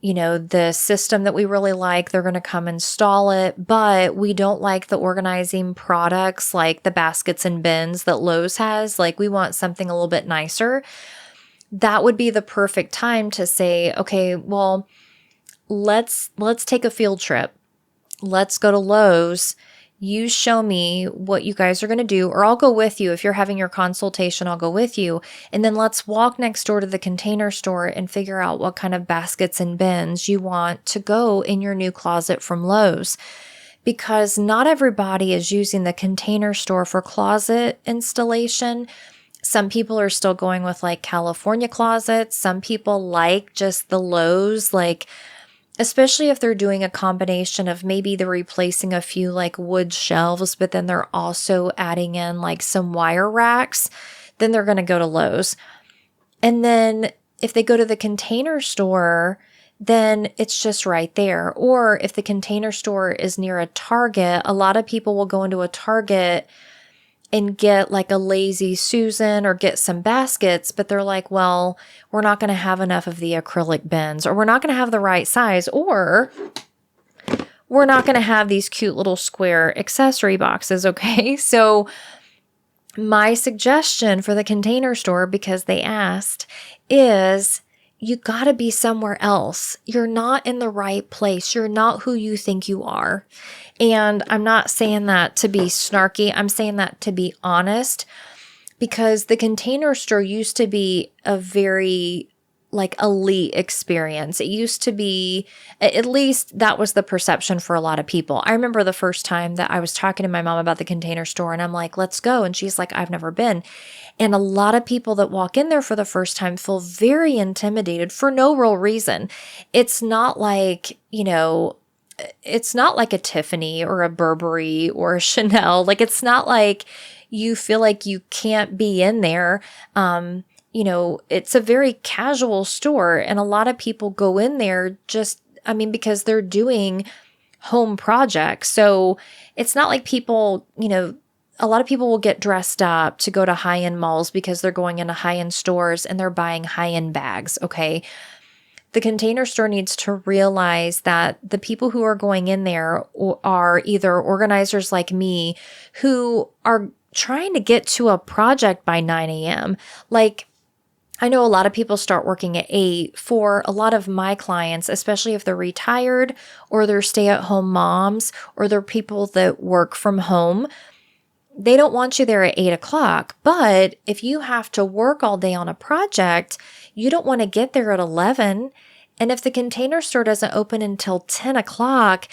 the system that we really like. They're going to come install it, but we don't like the organizing products like the baskets and bins that Lowe's has. Like, we want something a little bit nicer. That would be the perfect time to say, okay, well, let's take a field trip. Let's go to Lowe's. You show me what you guys are going to do, or I'll go with you. If you're having your consultation, I'll go with you. And then let's walk next door to the Container Store and figure out what kind of baskets and bins you want to go in your new closet from Lowe's. Because not everybody is using the Container Store for closet installation. Some people are still going with like California closets. Some people like just the Lowe's, like, especially if they're doing a combination of maybe they're replacing a few like wood shelves, but then they're also adding in like some wire racks, then they're going to go to Lowe's. And then if they go to the Container Store, then it's just right there. Or if the Container Store is near a Target, a lot of people will go into a Target and get like a Lazy Susan or get some baskets, but they're like, well, we're not going to have enough of the acrylic bins, or we're not going to have the right size, or we're not going to have these cute little square accessory boxes, okay? So my suggestion for the Container Store, because they asked, is you got to be somewhere else. You're not in the right place. You're not who you think you are. And I'm not saying that to be snarky. I'm saying that to be honest, because the Container Store used to be a very like elite experience. It used to be, at least that was the perception for a lot of people. I remember the first time that I was talking to my mom about the Container Store, and I'm like, let's go. And she's like, I've never been. And a lot of people that walk in there for the first time feel very intimidated for no real reason. It's not like, it's not like a Tiffany or a Burberry or a Chanel. Like, it's not like you feel like you can't be in there. It's a very casual store, and a lot of people go in there because they're doing home projects. So it's not like people, a lot of people will get dressed up to go to high-end malls because they're going into high-end stores and they're buying high-end bags, okay? The Container Store needs to realize that the people who are going in there are either organizers like me who are trying to get to a project by 9 a.m. Like, I know a lot of people start working at 8. For a lot of my clients, especially if they're retired or they're stay-at-home moms or they're people that work from home, they don't want you there at 8 o'clock. But if you have to work all day on a project, you don't want to get there at 11. And if the Container Store doesn't open until 10 o'clock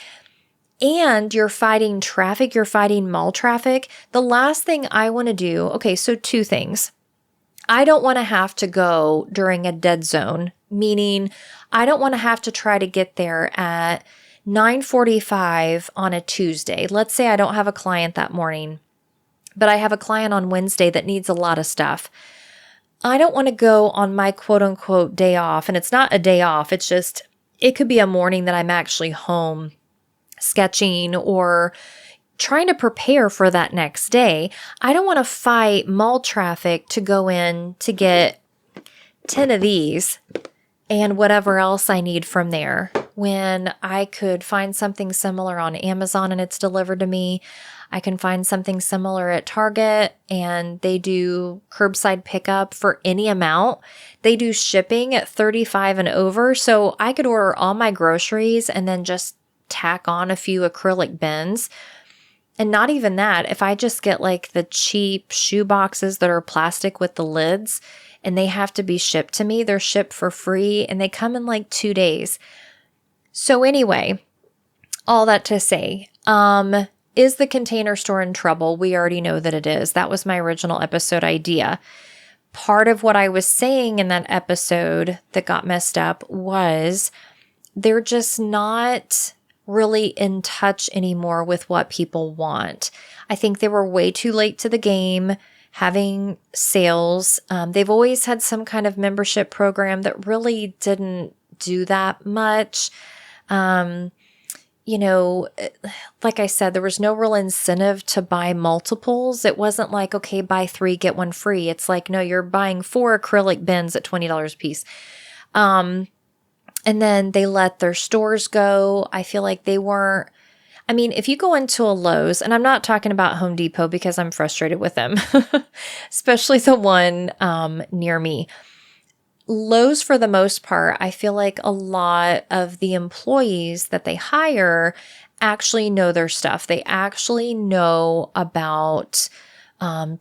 and you're fighting traffic, you're fighting mall traffic, the last thing I want to do, okay, so 2 things. I don't want to have to go during a dead zone, meaning I don't want to have to try to get there at 9:45 on a Tuesday. Let's say I don't have a client that morning, but I have a client on Wednesday that needs a lot of stuff. I don't want to go on my quote unquote day off. And it's not a day off. It's just, it could be a morning that I'm actually home sketching or trying to prepare for that next day. I don't want to fight mall traffic to go in to get 10 of these and whatever else I need from there when I could find something similar on Amazon and it's delivered to me. I can find something similar at Target and they do curbside pickup for any amount. They do shipping at 35 and over. So I could order all my groceries and then just tack on a few acrylic bins. And not even that, if I just get like the cheap shoe boxes that are plastic with the lids and they have to be shipped to me, they're shipped for free and they come in like 2 days. So anyway, all that to say, is the Container Store in trouble? We already know that it is. That was my original episode idea. Part of what I was saying in that episode that got messed up was they're just not really in touch anymore with what people want. I think they were way too late to the game having sales. They've always had some kind of membership program that really didn't do that much. You know, like I said, there was no real incentive to buy multiples. It wasn't like, okay, buy 3, get 1 free. It's like, no, you're buying 4 acrylic bins at $20 a piece. And then they let their stores go. I feel like they weren't, I mean, if you go into a Lowe's, and I'm not talking about Home Depot because I'm frustrated with them, especially the one near me. Lowe's, for the most part, I feel like a lot of the employees that they hire actually know their stuff. They actually know about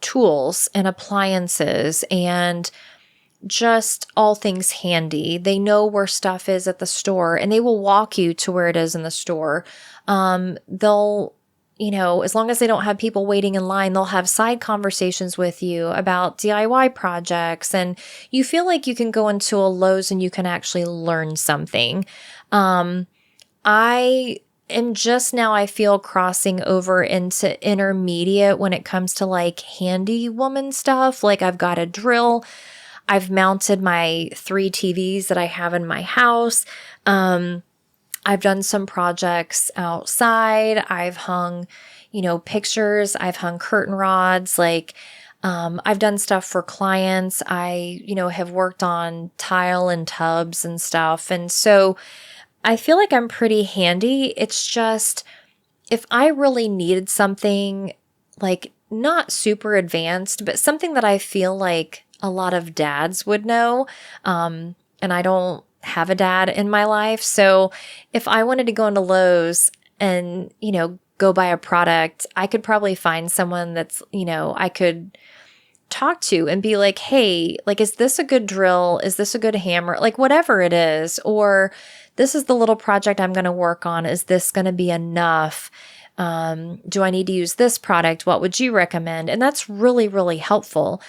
tools and appliances and just all things handy. They know where stuff is at the store and they will walk you to where it is in the store. They'll, you know, as long as they don't have people waiting in line, they'll have side conversations with you about DIY projects. And you feel like you can go into a Lowe's and you can actually learn something. I am just now, I feel, crossing over into intermediate when it comes to like handy woman stuff. Like I've got a drill. I've mounted my 3 TVs that I have in my house. I've done some projects outside. I've hung, you know, pictures. I've hung curtain rods. Like, I've done stuff for clients. I, you know, have worked on tile and tubs and stuff. And so I feel like I'm pretty handy. It's just, if I really needed something like not super advanced, but something that I feel like a lot of dads would know, and I don't have a dad in my life. So if I wanted to go into Lowe's and, you know, go buy a product, I could probably find someone that's, you know, I could talk to and be like, hey, like, is this a good drill? Is this a good hammer? Like whatever it is, or this is the little project I'm going to work on. Is this going to be enough? Do I need to use this product? What would you recommend? And that's really, really helpful.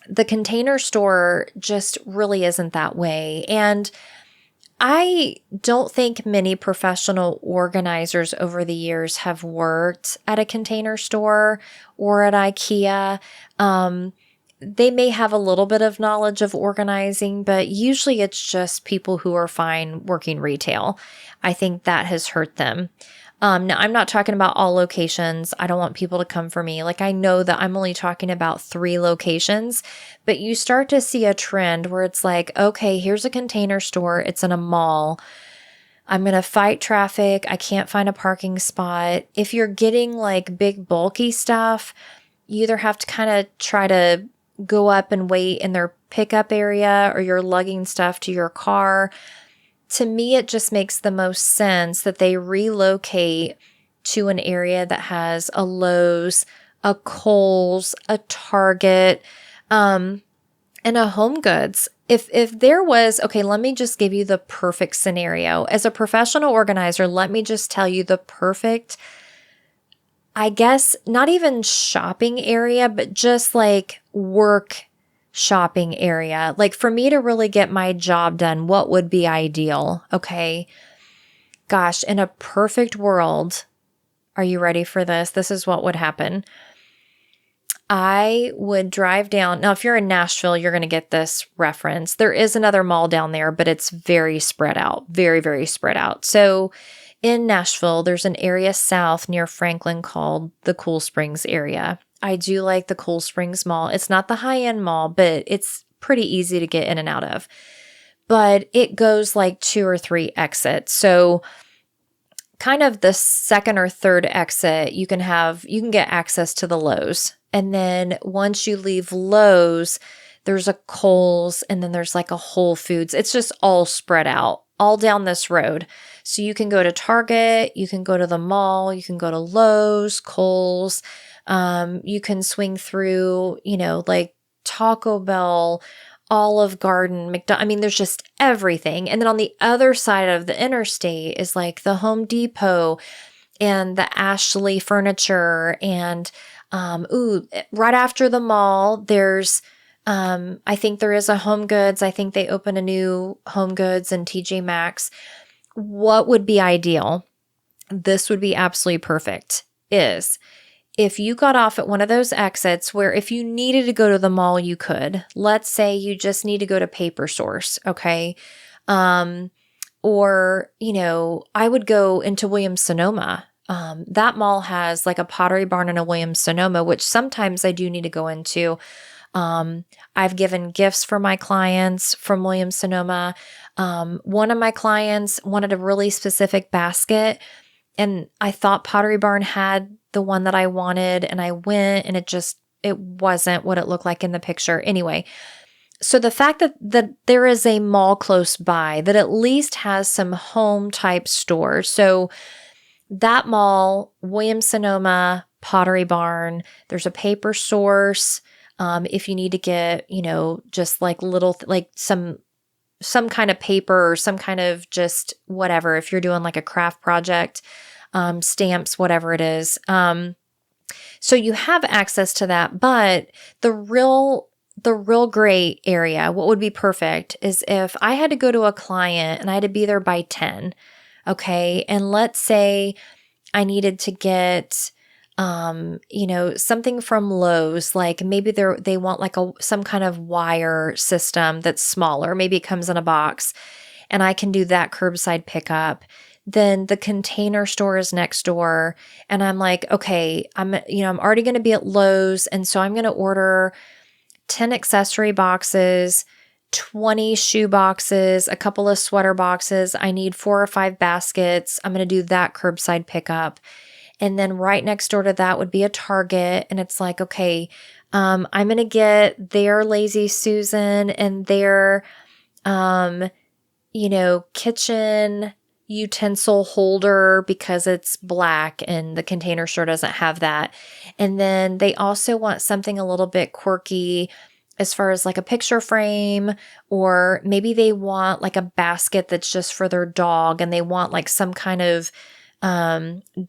The Container Store just really isn't that way. And I don't think many professional organizers over the years have worked at a Container Store or at IKEA. They may have a little bit of knowledge of organizing, but usually it's just people who are fine working retail. I think that has hurt them. Now, I'm not talking about all locations. I don't want people to come for me. Like, I know that I'm only talking about 3 locations, but you start to see a trend where it's like, okay, here's a Container Store. It's in a mall. I'm going to fight traffic. I can't find a parking spot. If you're getting like big bulky stuff, you either have to kind of try to go up and wait in their pickup area or you're lugging stuff to your car. To me, it just makes the most sense that they relocate to an area that has a Lowe's, a Kohl's, a Target, and a Home Goods. If there was, okay, let me just give you the perfect scenario. As a professional organizer, let me just tell you the perfect, I guess, not even shopping area, but just like work shopping area. Like for me to really get my job done, what would be ideal? Okay. Gosh, in a perfect world, are you ready for this? This is what would happen. I would drive down. Now, if you're in Nashville, you're going to get this reference. There is another mall down there, but it's very spread out, very, very spread out. So in Nashville, there's an area south near Franklin called the Cool Springs area. I do like the Cool Springs Mall. It's not the high-end mall, but it's pretty easy to get in and out of. But it goes like 2 or 3 exits. So kind of the second or third exit, you can get access to the Lowe's. And then once you leave Lowe's, there's a Kohl's and then there's like a Whole Foods. It's just all spread out all down this road. So you can go to Target, you can go to the mall, you can go to Lowe's, Kohl's, you can swing through, like Taco Bell, Olive Garden, McDonald's. I mean, there's just everything. And then on the other side of the interstate is like the Home Depot and the Ashley Furniture. And, right after the mall, there's, I think there is a Home Goods. I think they open a new Home Goods and TJ Maxx. What would be ideal? This would be absolutely perfect is if you got off at one of those exits where if you needed to go to the mall, you could. Let's say you just need to go to Paper Source, okay? Or, I would go into Williams-Sonoma. That mall has like a Pottery Barn and a Williams-Sonoma, which sometimes I do need to go into. I've given gifts for my clients from Williams-Sonoma. One of my clients wanted a really specific basket, and I thought Pottery Barn had the one that I wanted, and I went, and it wasn't what it looked like in the picture. Anyway, so the fact that there is a mall close by that at least has some home type stores. So that mall, Williams-Sonoma, Pottery Barn, there's a Paper Source. If you need to get, just like like some kind of paper or some kind of just whatever, if you're doing like a craft project, stamps, whatever it is. So you have access to that, but the real great area, what would be perfect is if I had to go to a client and I had to be there by 10, okay? And let's say I needed to get something from Lowe's, like maybe they want like some kind of wire system that's smaller. Maybe it comes in a box and I can do that curbside pickup. Then the Container Store is next door. And I'm like, okay, I'm already going to be at Lowe's. And so I'm going to order 10 accessory boxes, 20 shoe boxes, a couple of sweater boxes. I need 4 or 5 baskets. I'm going to do that curbside pickup. And then right next door to that would be a Target. And it's like, okay, I'm going to get their Lazy Susan and their, kitchen utensil holder because it's black and the Container Store doesn't have that. And then they also want something a little bit quirky as far as like a picture frame, or maybe they want like a basket that's just for their dog and they want like some kind of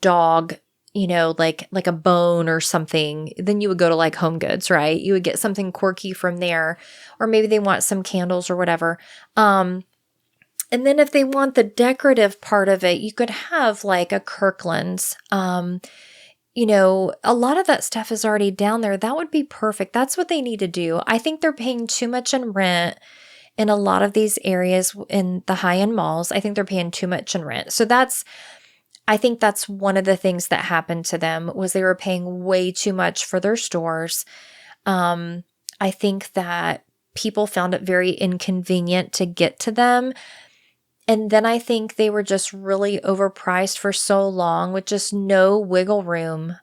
dog, like a bone or something. Then you would go to like Home Goods, right? You would get something quirky from there, or maybe they want some candles or whatever. And then if they want the decorative part of it, you could have like a Kirkland's. A lot of that stuff is already down there. That would be perfect. That's what they need to do. I think they're paying too much in rent in a lot of these areas in the high-end malls. I think they're paying too much in rent. So I think that's one of the things that happened to them was they were paying way too much for their stores. I think that people found it very inconvenient to get to them. And then I think they were just really overpriced for so long with just no wiggle room,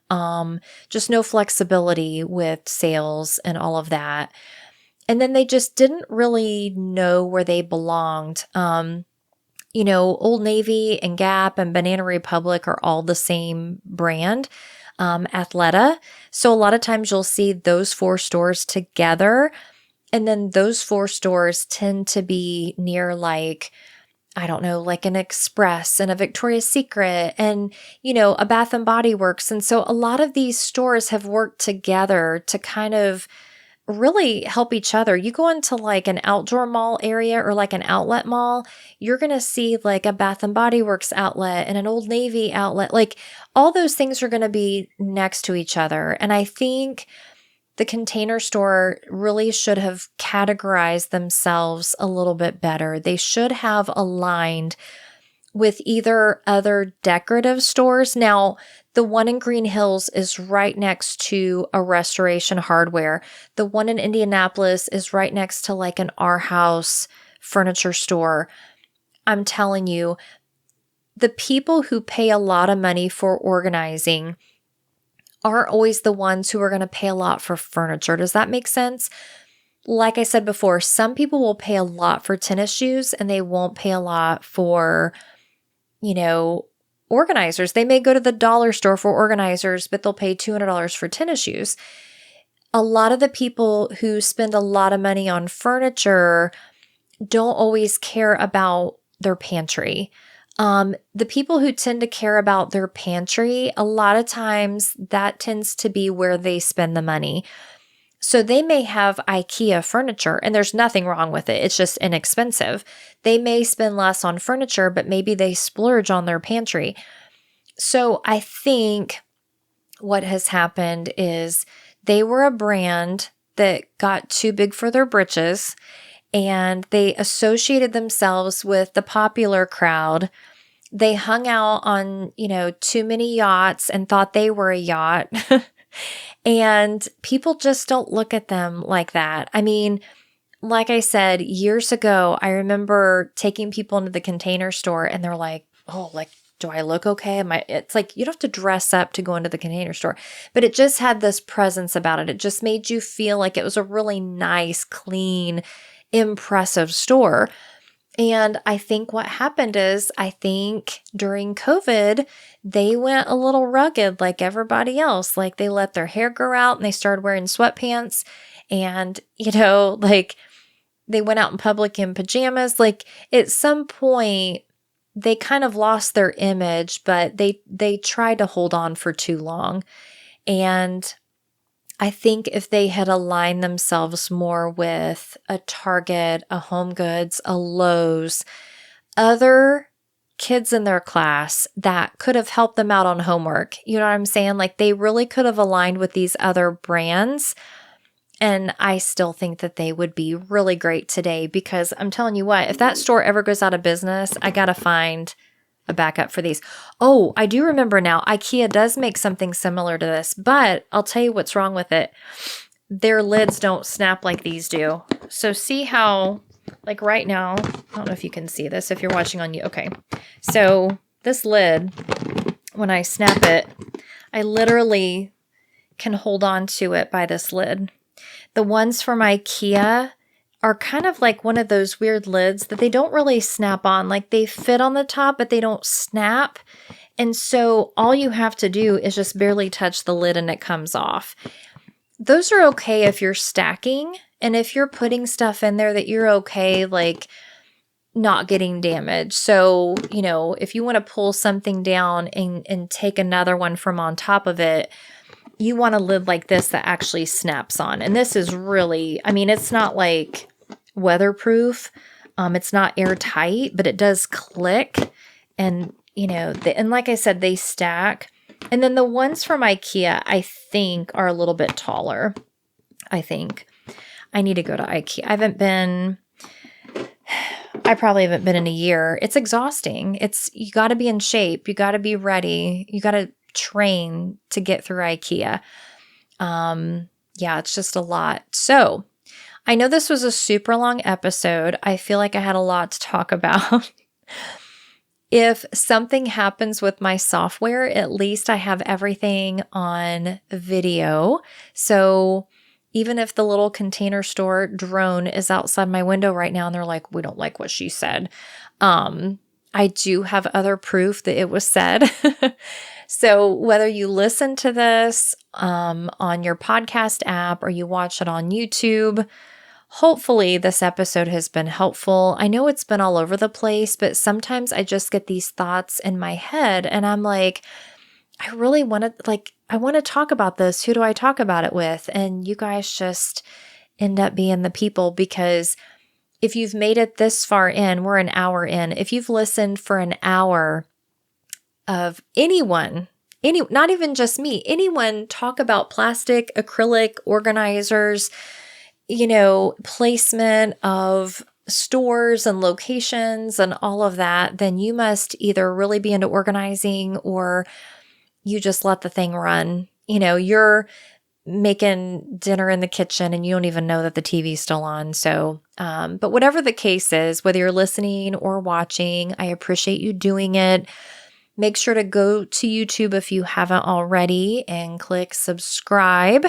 just no flexibility with sales and all of that. And then they just didn't really know where they belonged. Old Navy and Gap and Banana Republic are all the same brand, Athleta. So a lot of times you'll see those 4 stores together. And then those 4 stores tend to be near like, I don't know, like an Express and a Victoria's Secret and, a Bath and Body Works. And so a lot of these stores have worked together to kind of really help each other. You go into like an outdoor mall area or like an outlet mall, you're going to see like a Bath and Body Works outlet and an Old Navy outlet. Like all those things are going to be next to each other. And I think the Container Store really should have categorized themselves a little bit better. They should have aligned with either other decorative stores. Now, the one in Green Hills is right next to a Restoration Hardware. The one in Indianapolis is right next to like an Our House furniture store. I'm telling you, the people who pay a lot of money for organizing aren't always the ones who are going to pay a lot for furniture. Does that make sense? Like I said before, some people will pay a lot for tennis shoes and they won't pay a lot for, organizers. They may go to the dollar store for organizers, but they'll pay $200 for tennis shoes. A lot of the people who spend a lot of money on furniture don't always care about their pantry. The people who tend to care about their pantry, a lot of times that tends to be where they spend the money. So they may have IKEA furniture and there's nothing wrong with it. It's just inexpensive. They may spend less on furniture, but maybe they splurge on their pantry. So I think what has happened is they were a brand that got too big for their britches and they associated themselves with the popular crowd. They hung out on, too many yachts and thought they were a yacht. And people just don't look at them like that. I mean, like I said, years ago, I remember taking people into the Container Store and they're like, oh, like, do I look okay? It's like, you don't have to dress up to go into the Container Store, but it just had this presence about it. It just made you feel like it was a really nice, clean, impressive store. And I think what happened is, I think during COVID, they went a little rugged like everybody else. Like they let their hair grow out and they started wearing sweatpants and, like they went out in public in pajamas. Like at some point, they kind of lost their image, but they tried to hold on for too long. And I think if they had aligned themselves more with a Target, a Home Goods, a Lowe's, other kids in their class that could have helped them out on homework. You know what I'm saying? Like they really could have aligned with these other brands. And I still think that they would be really great today because I'm telling you what, if that store ever goes out of business, I got to find a backup for these. Oh, I do remember now. IKEA does make something similar to this, but I'll tell you what's wrong with it. Their lids don't snap like these do. So see how, like right now, I don't know if you can see this if you're watching on you. Okay. So this lid, when I snap it, I literally can hold on to it by this lid. The ones from IKEA are kind of like one of those weird lids that they don't really snap on. Like they fit on the top, but they don't snap. And so all you have to do is just barely touch the lid and it comes off. Those are okay if you're stacking and if you're putting stuff in there that you're okay, like not getting damaged. So, if you want to pull something down and take another one from on top of it, you want a lid like this that actually snaps on. And this is really, it's not like weatherproof. It's not airtight, but it does click. And, and like I said, they stack. And then the ones from IKEA, I think, are a little bit taller. I think. I need to go to IKEA. I probably haven't been in a year. It's exhausting. You got to be in shape. You got to be ready. You got to train to get through IKEA. It's just a lot. So I know this was a super long episode. I feel like I had a lot to talk about. If something happens with my software, at least I have everything on video. So even if the little Container Store drone is outside my window right now and they're like, we don't like what she said, I do have other proof that it was said. So whether you listen to this on your podcast app or you watch it on YouTube, hopefully this episode has been helpful. I know it's been all over the place, but sometimes I just get these thoughts in my head and I'm like, I really want to, I want to talk about this. Who do I talk about it with? And you guys just end up being the people, because if you've made it this far in, we're an hour in. If you've listened for an hour of anyone, not even just me, anyone talk about plastic, acrylic, organizers, placement of stores and locations and all of that, then you must either really be into organizing or you just let the thing run. You're making dinner in the kitchen and you don't even know that the TV's still on. So, but whatever the case is, whether you're listening or watching, I appreciate you doing it. Make sure to go to YouTube if you haven't already and click subscribe.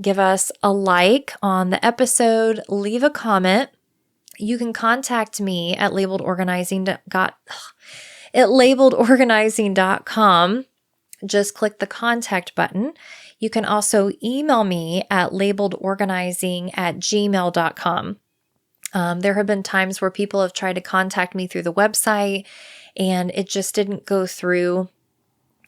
Give us a like on the episode, leave a comment. You can contact me at labeledorganizing.com. Just click the contact button. You can also email me at labeledorganizing@gmail.com. There have been times where people have tried to contact me through the website and it just didn't go through.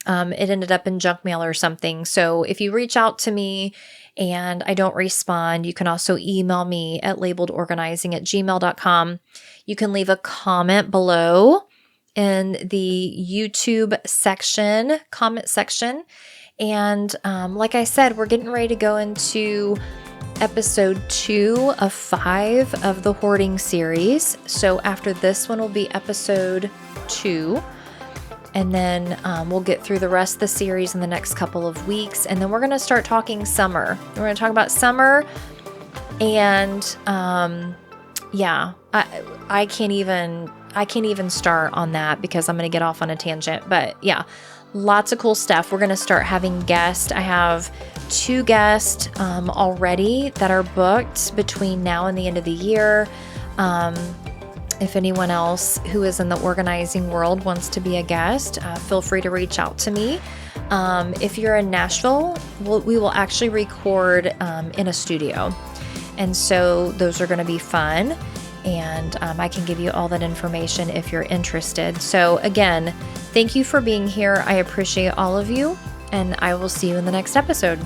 It ended up in junk mail or something. So if you reach out to me and I don't respond, you can also email me at labeledorganizing@gmail.com. You can leave a comment below in the YouTube section, comment section. And like I said, we're getting ready to go into episode 2 of 5 of the hoarding series. So after this one will be episode 2. And then we'll get through the rest of the series in the next couple of weeks. And then we're going to start talking summer. We're going to talk about summer. And I can't even start on that because I'm going to get off on a tangent. But yeah, lots of cool stuff. We're going to start having guests. I have 2 guests already that are booked between now and the end of the year. If anyone else who is in the organizing world wants to be a guest, feel free to reach out to me. If you're in Nashville, we will actually record in a studio. And so those are going to be fun. And I can give you all that information if you're interested. So again, thank you for being here. I appreciate all of you. And I will see you in the next episode.